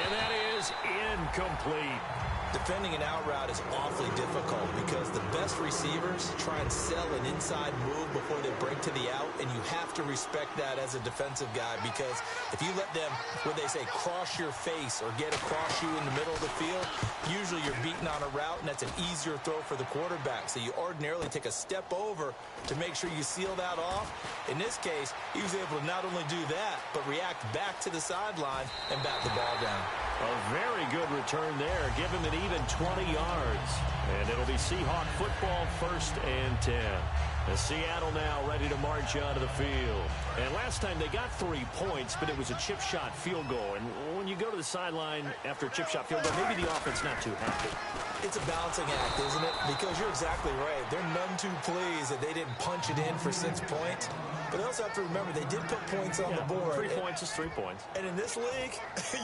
And that is incomplete. Defending an out route is awfully difficult because the best receivers try and sell an inside move before they break to the out, and you have to respect that as a defensive guy, because if you let them, what they say, cross your face or get across you in the middle of the field, usually you're beaten on a route, and that's an easier throw for the quarterback. So you ordinarily take a step over to make sure you seal that off. In this case, he was able to not only do that, but react back to the sideline and bat the ball down. A very good return there. Give him an even 20 yards. And it'll be Seahawk football, 1st and 10. As Seattle now ready to march onto the field. And last time they got 3 points, but it was a chip shot field goal. And when you go to the sideline after a chip shot field goal, maybe the offense not too happy. It's a balancing act, isn't it? Because you're exactly right. They're none too pleased that they didn't punch it in for 6 points. But they also have to remember they did put points on the board. 3 points is 3 points. And in this league,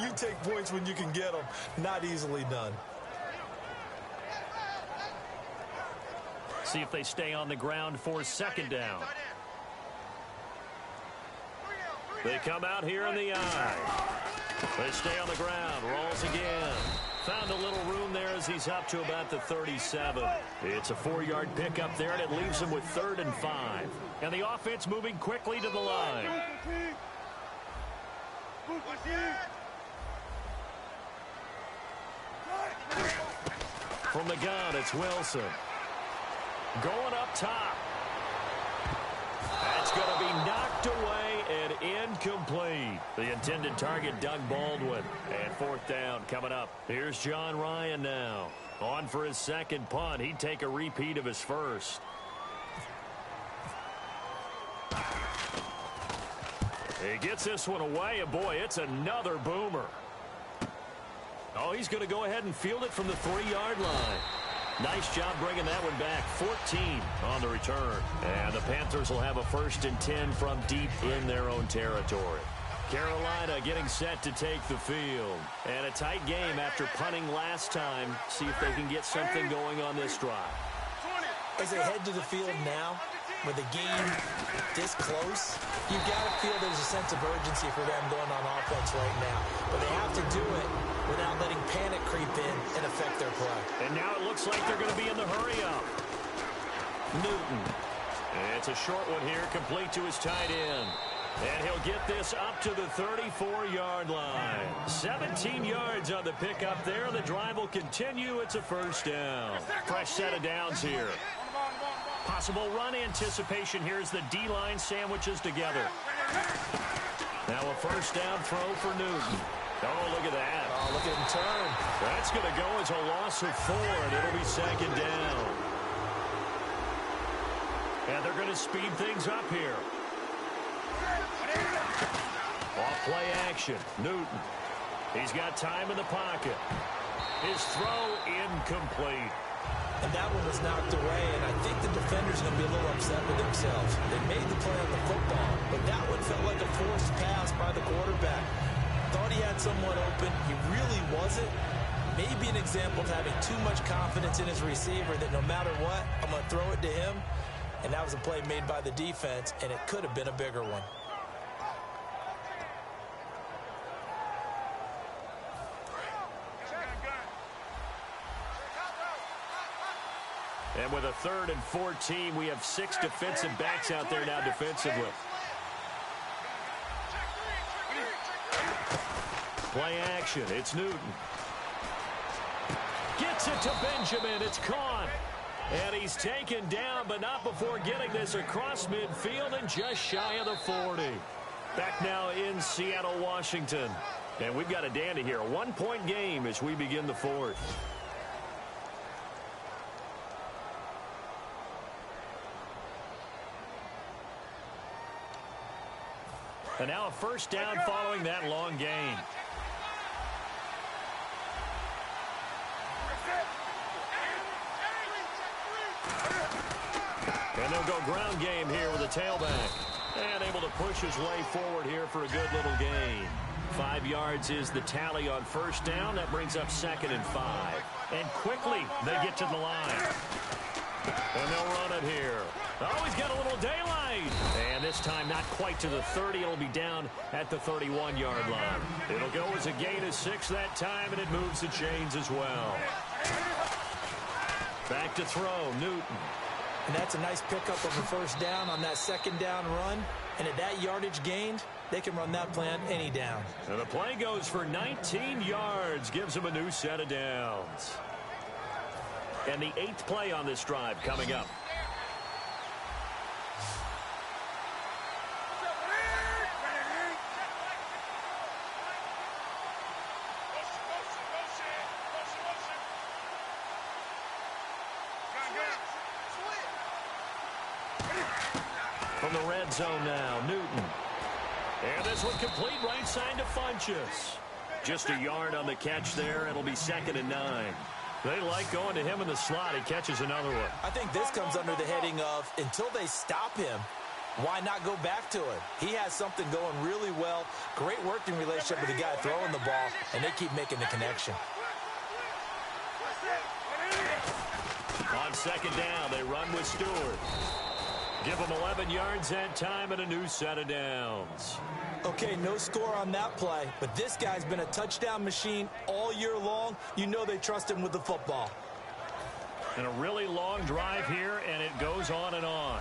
you take points when you can get them. Not easily done. See if they stay on the ground for 2nd down. They come out here in the eye. They stay on the ground. Rolls again. Found a little room there as he's up to about the 37. It's a 4-yard pickup there, and it leaves him with 3rd and 5. And the offense moving quickly to the line. From the gun, it's Wilson. Going up top. That's going to be knocked away and incomplete. The intended target, Doug Baldwin. And 4th down coming up. Here's John Ryan now. On for his 2nd punt. He'd take a repeat of his 1st. He gets this one away, and boy, it's another boomer. Oh, he's going to go ahead and field it from the 3-yard line. Nice job bringing that one back. 14 on the return. And the Panthers will have a 1st and 10 from deep in their own territory. Carolina getting set to take the field. And a tight game after punting last time. See if they can get something going on this drive. As they head to the field now, with the game this close, you've got to feel there's a sense of urgency for them going on offense right now. But they have to do it without letting panic creep in and affect their play. And now it looks like they're going to be in the hurry-up. Newton. It's a short one here, complete to his tight end. And he'll get this up to the 34-yard line. 17 yards on the pickup there. The drive will continue. It's a 1st down. Fresh set of downs here. Possible run anticipation here as the D-line sandwiches together. Now a 1st down throw for Newton. Oh, look at that. Oh, look at him turn. That's going to go as a loss of 4, and it'll be 2nd down. And they're going to speed things up here. Off play action. Newton. He's got time in the pocket. His throw incomplete. And that one was knocked away, and I think the defender's going to be a little upset with themselves. They made the play on the football, but that one felt like a forced pass by the quarterback. Thought he had someone open. He really wasn't. Maybe an example of having too much confidence in his receiver that no matter what, I'm going to throw it to him. And that was a play made by the defense, and it could have been a bigger one. And with a 3rd and 14, we have 6 defensive backs out there now defensively. Play action. It's Newton. Gets it to Benjamin. It's caught. And he's taken down, but not before getting this across midfield and just shy of the 40. Back now in Seattle, Washington. And we've got a dandy here. A 1-point game as we begin the 4th. And now a 1st down following that long gain. And they'll go ground game here with a tailback. And able to push his way forward here for a good little gain. 5 yards is the tally on 1st down. That brings up 2nd and 5. And quickly they get to the line. And they'll run it here. Oh, he's got a little daylight. And this time not quite to the 30. It'll be down at the 31-yard line. It'll go as a gain of 6 that time, and it moves the chains as well. Back to throw, Newton. And that's a nice pickup of a first down on that second down run. And at that yardage gained, they can run that play on any down. And the play goes for 19 yards, gives them a new set of downs. And the 8th play on this drive coming up. From the red zone now, Newton. And this one complete right side to Funchess. Just a yard on the catch there. It'll be 2nd and 9. They like going to him in the slot. He catches another one. I think this comes under the heading of until they stop him, why not go back to it? He has something going really well. Great working relationship with the guy throwing the ball, and they keep making the connection. On 2nd down, they run with Stewart. Give them 11 yards that time and a new set of downs. Okay, no score on that play, but this guy's been a touchdown machine all year long. You know they trust him with the football. And a really long drive here, and it goes on and on.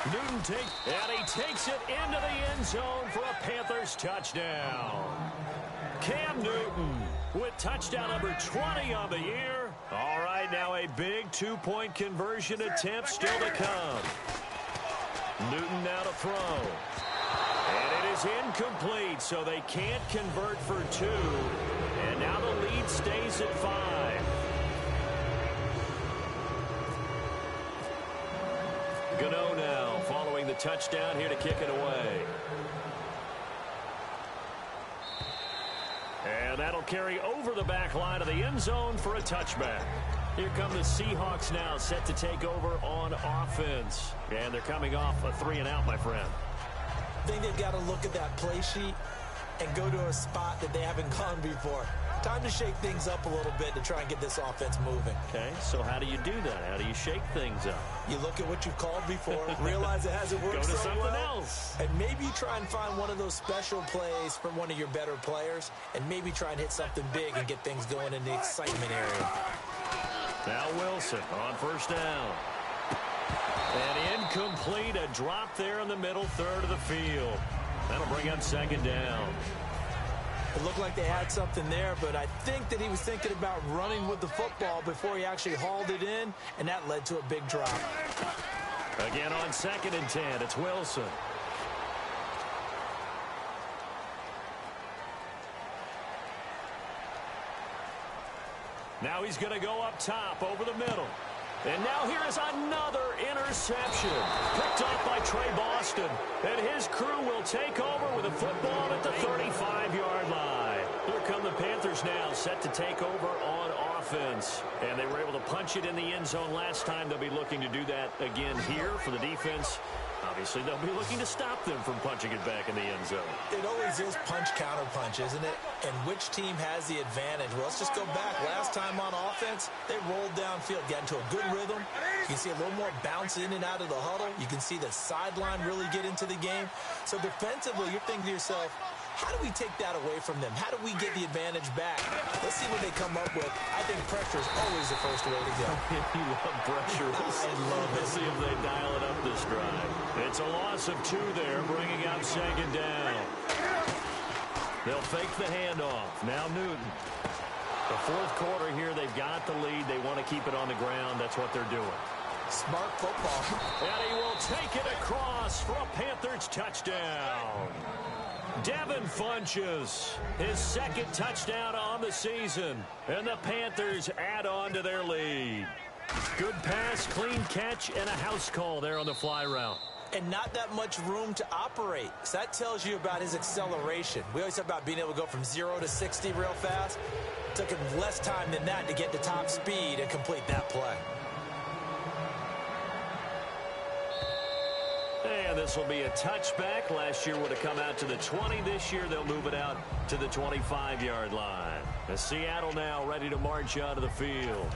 Newton takes it into the end zone for a Panthers touchdown. Cam Newton with touchdown number 20 on the year. All right, now a big 2-point conversion attempt still to come. Newton now to throw. And it is incomplete, so they can't convert for 2. And now the lead stays at 5. Gano now following the touchdown here to kick it away. And that'll carry over the back line of the end zone for a touchback. Here come the Seahawks now, set to take over on offense. And they're coming off a 3-and-out, my friend. I think they've got to look at that play sheet and go to a spot that they haven't gone before. Time to shake things up a little bit to try and get this offense moving. Okay, so how do you do that? How do you shake things up? You look at what you've called before, realize it hasn't worked Go to so something well, else. and maybe try and find one of those special plays from one of your better players, and maybe try and hit something big and get things going in the excitement area. Now Wilson on 1st down. And incomplete, a drop there in the middle third of the field. That'll bring up 2nd down. It looked like they had something there, but I think that he was thinking about running with the football before he actually hauled it in, and that led to a big drop. Again on 2nd and 10, it's Wilson. Now he's going to go up top over the middle. And now here is another interception. Picked up by Trey Boston. And his crew will take over with a football at the 35-yard line. Here come the Panthers now, set to take over on offense. And they were able to punch it in the end zone last time. They'll be looking to do that again here for the defense. Obviously, they'll be looking to stop them from punching it back in the end zone. It always is punch-counter-punch, isn't it? And which team has the advantage? Well, let's just go back. Last time on offense, they rolled downfield, got into a good rhythm. You can see a little more bounce in and out of the huddle. You can see the sideline really get into the game. So defensively, you're thinking to yourself, how do we take that away from them? How do we get the advantage back? Let's see what they come up with. I think pressure is always the first way to go. You love pressure. Let's see if they dial it up this drive. It's a loss of 2 there, bringing up 2nd down. They'll fake the handoff. Now Newton. The 4th quarter here, they've got the lead. They want to keep it on the ground. That's what they're doing. Smart football. And he will take it across for a Panthers touchdown. Devin Funchess, his 2nd touchdown on the season. And the Panthers add on to their lead. Good pass, clean catch, and a house call there on the fly route. And not that much room to operate. So that tells you about his acceleration. We always talk about being able to go from 0 to 60 real fast. It took him less time than that to get to top speed and complete that play. And this will be a touchback. Last year would have come out to the 20. This year they'll move it out to the 25-yard line. As Seattle now ready to march out of the field.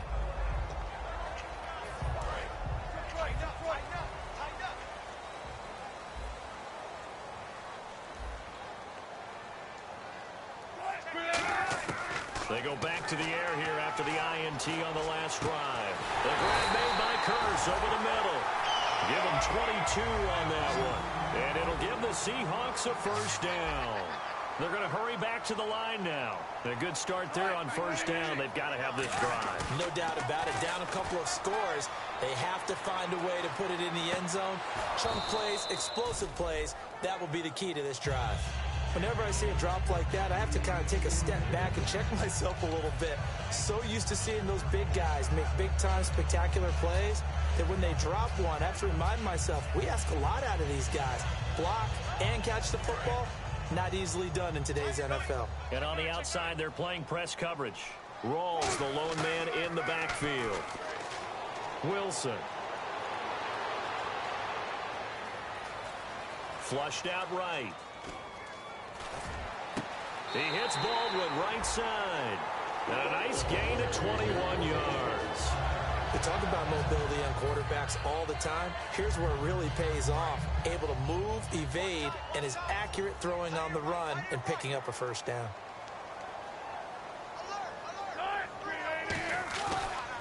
They go back to the air here after the INT on the last drive. The grab made by Kearse over the middle. Give them 22 on that one. And it'll give the Seahawks a first down. They're going to hurry back to the line now. A good start there on first down. They've got to have this drive. No doubt about it. Down a couple of scores. They have to find a way to put it in the end zone. Chunk plays, explosive plays. That will be the key to this drive. Whenever I see a drop like that, I have to kind of take a step back and check myself a little bit. So used to seeing those big guys make big-time spectacular plays that when they drop one, I have to remind myself, we ask a lot out of these guys. Block and catch the football, not easily done in today's NFL. And on the outside, they're playing press coverage. Rawls, the lone man in the backfield. Wilson. Flushed out right. He hits Baldwin right side. And a nice gain of 21 yards. We talk about mobility on quarterbacks all the time. Here's where it really pays off. Able to move, evade, and is accurate throwing on the run and picking up a first down.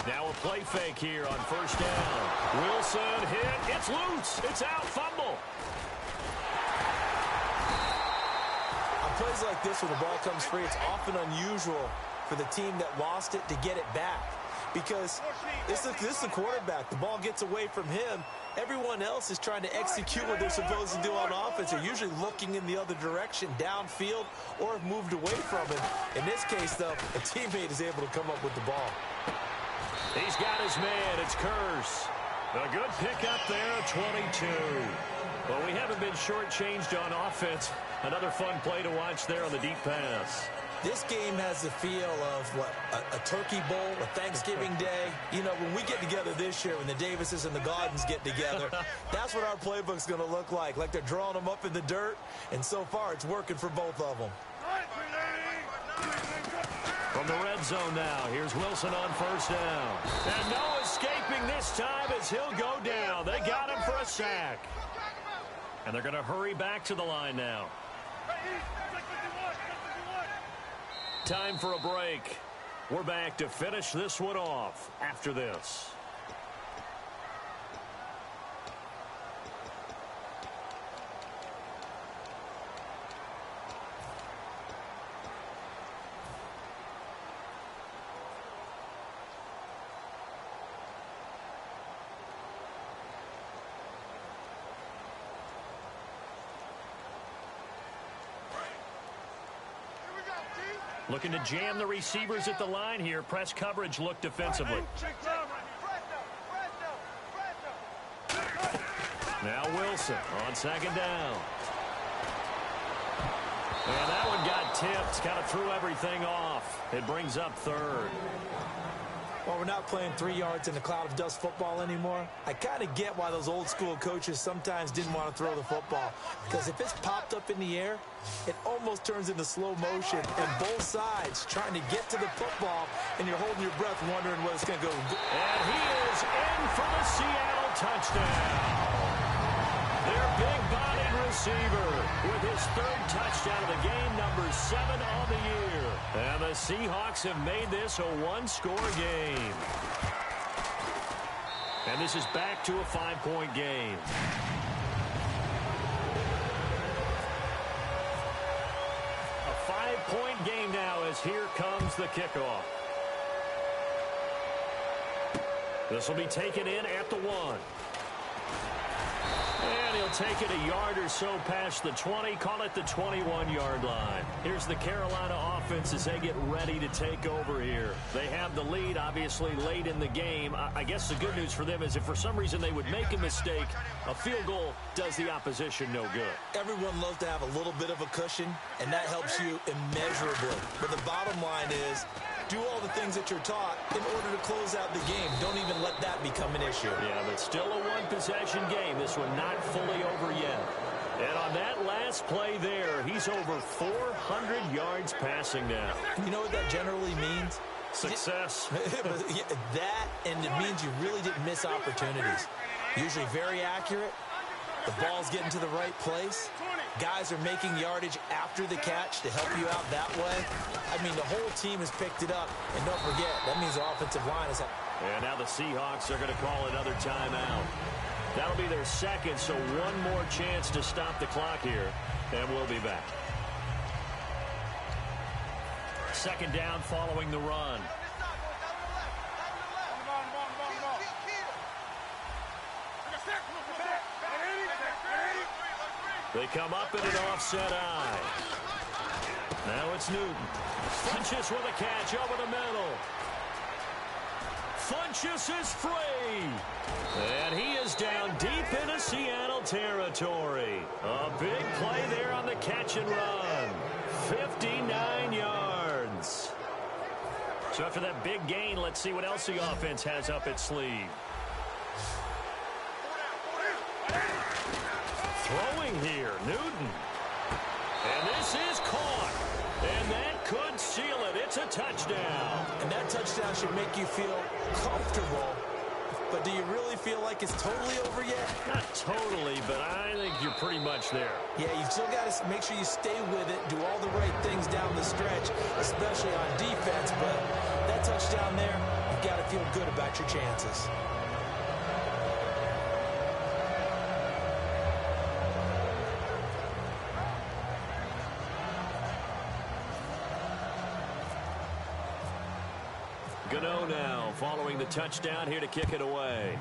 Now a play fake here on first down. Wilson hit. It's loose. It's out. Fumble. On plays like this where the ball comes free, it's often unusual for the team that lost it to get it back. Because this is the quarterback. The ball gets away from him. Everyone else is trying to execute what they're supposed to do on offense. They're usually looking in the other direction, downfield, or have moved away from him. In this case, though, a teammate is able to come up with the ball. He's got his man. It's Kearse. A good pickup there, 22. Well, we haven't been shortchanged on offense. Another fun play to watch there on the deep pass. This game has the feel of, what, a turkey bowl, a Thanksgiving day. You know, when we get together this year, when the Davises and the Gaudens get together, that's what our playbook's going to look like they're drawing them up in the dirt, and so far it's working for both of them. From the red zone now, here's Wilson on first down. And no escaping this time as he'll go down. They got him for a sack. And they're going to hurry back to the line now. Time for a break. We're back to finish this one off after this. Looking to jam the receivers at the line here. Press coverage look defensively. Now Wilson on second down. And that one got tipped. Kind of threw everything off. It brings up third. Well, we're not playing 3 yards in a cloud of dust football anymore. I kind of get why those old school coaches sometimes didn't want to throw the football. Because if it's popped up in the air, it almost turns into slow motion. And both sides trying to get to the football, and you're holding your breath wondering what it's going to go. And he is in for the Seattle touchdown. Their big-bodied receiver with his third touchdown of the game, number 7 on the year. And the Seahawks have made this a one-score game. And this is back to a 5-point game. A 5-point game now as here comes the kickoff. This will be taken in at the 1. And he'll take it a yard or so past the 20, call it the 21-yard line. Here's the Carolina offense as they get ready to take over here. They have the lead, obviously, late in the game. I guess the good news for them is if for some reason they would make a mistake, a field goal does the opposition no good. Everyone loves to have a little bit of a cushion, and that helps you immeasurably. But the bottom line is, do all the things that you're taught in order to close out the game. Don't even let that become an issue. Yeah, but still a one-possession game. This one not fully over yet. And on that last play there, he's over 400 yards passing now. You know what that generally means? Success. That, and it means you really didn't miss opportunities. Usually very accurate. The ball's getting to the right place. Guys are making yardage after the catch to help you out that way. I mean, the whole team has picked it up. And don't forget, that means the offensive line is... And now the Seahawks are going to call another timeout. That'll be their second, so one more chance to stop the clock here. And we'll be back. Second down following the run. They come up in an offset eye. Now it's Newton. Funchess with a catch over the middle. Funchess is free. And he is down deep into Seattle territory. A big play there on the catch and run. 59 yards. So after that big gain, let's see what else the offense has up its sleeve. Throwing here, Newton. And this is caught. And that could seal it. It's a touchdown. And that touchdown should make you feel comfortable. But do you really feel like it's totally over yet? Not totally, but I think you're pretty much there. Yeah, you've still got to make sure you stay with it, do all the right things down the stretch, especially on defense. But that touchdown there, you've got to feel good about your chances. Gano now following the touchdown here to kick it away.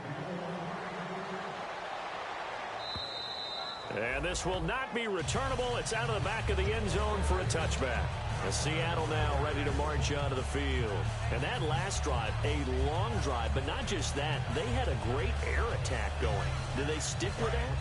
And this will not be returnable. It's out of the back of the end zone for a touchback. Seattle now ready to march onto the field. And that last drive, a long drive, but not just that. They had a great air attack going. Did they stick with that?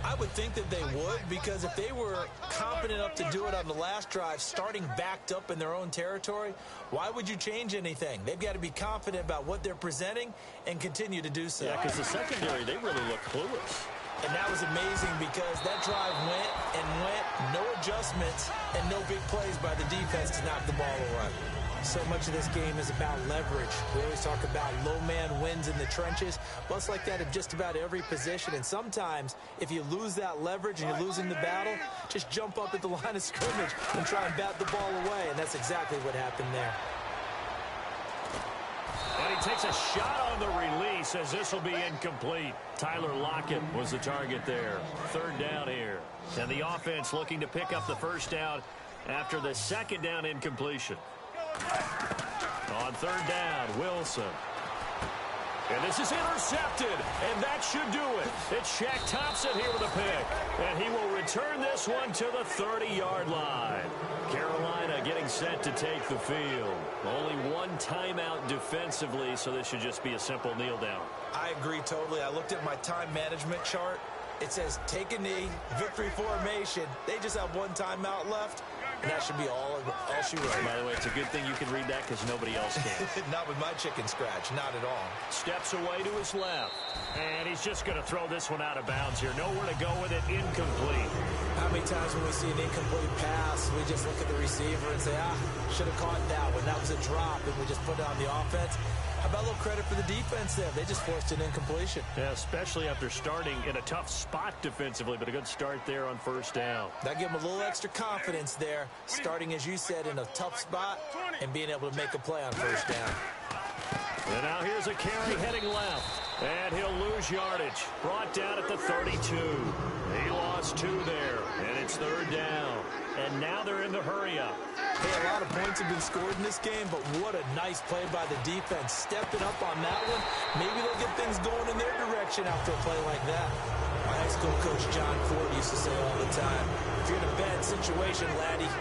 I would think that they would, because if they were confident enough to do it on the last drive, starting backed up in their own territory, why would you change anything? They've got to be confident about what they're presenting and continue to do so. Yeah, because the secondary, they really look clueless. And that was amazing because that drive went and went, no adjustments, and no big plays by the defense to knock the ball away. So much of this game is about leverage. We always talk about low man wins in the trenches. Well, it's like that in just about every position. And sometimes, if you lose that leverage and you're losing the battle, just jump up at the line of scrimmage and try and bat the ball away. And that's exactly what happened there. And he takes a shot on the release as this will be incomplete. Tyler Lockett was the target there. Third down here. And the offense looking to pick up the first down after the second down incompletion. On third down, Wilson. And this is intercepted, and that should do it. It's Shaq Thompson here with a pick, and he will return this one to the 30-yard line. Carolina getting set to take the field. Only one timeout defensively, so this should just be a simple kneel down. I agree totally. I looked at my time management chart. It says take a knee, victory formation. They just have one timeout left. And that should be all she wrote. By the way, it's a good thing you can read that because nobody else can. Not with my chicken scratch. Not at all. Steps away to his left. And he's just going to throw this one out of bounds here. Nowhere to go with it. Incomplete. How many times when we see an incomplete pass, we just look at the receiver and say, should have caught that one. That was a drop, and we just put it on the offense. How about a little credit for the defense there? They just forced an incompletion. Yeah, especially after starting in a tough spot defensively, but a good start there on first down. That gave them a little extra confidence there, starting, as you said, in a tough spot and being able to make a play on first down. And now here's a carry heading left. And he'll lose yardage. Brought down at the 32. He lost 2 there. And it's third down. And now they're in the hurry-up. Hey, a lot of points have been scored in this game, but what a nice play by the defense. Stepping up on that one. Maybe they'll get things going in their direction after a play like that. My high school coach, John Ford, used to say all the time, if you're in a bad situation, laddie,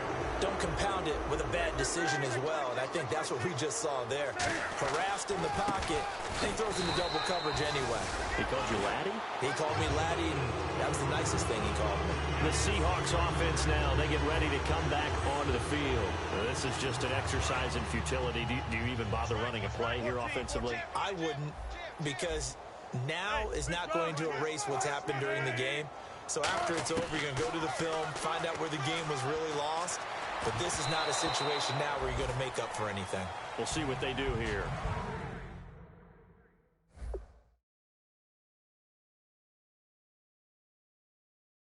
don't compound it with a bad decision as well. And I think that's what we just saw there. Harassed in the pocket, and he throws into double coverage anyway. He called you laddie? He called me laddie, and that was the nicest thing he called me. The Seahawks offense now, they get ready to come back onto the field. This is just an exercise in futility. Do you even bother running a play here offensively? I wouldn't, because now is not going to erase what's happened during the game. So after it's over, you're going to go to the film, find out where the game was really lost. But this is not a situation now where you're going to make up for anything. We'll see what they do here.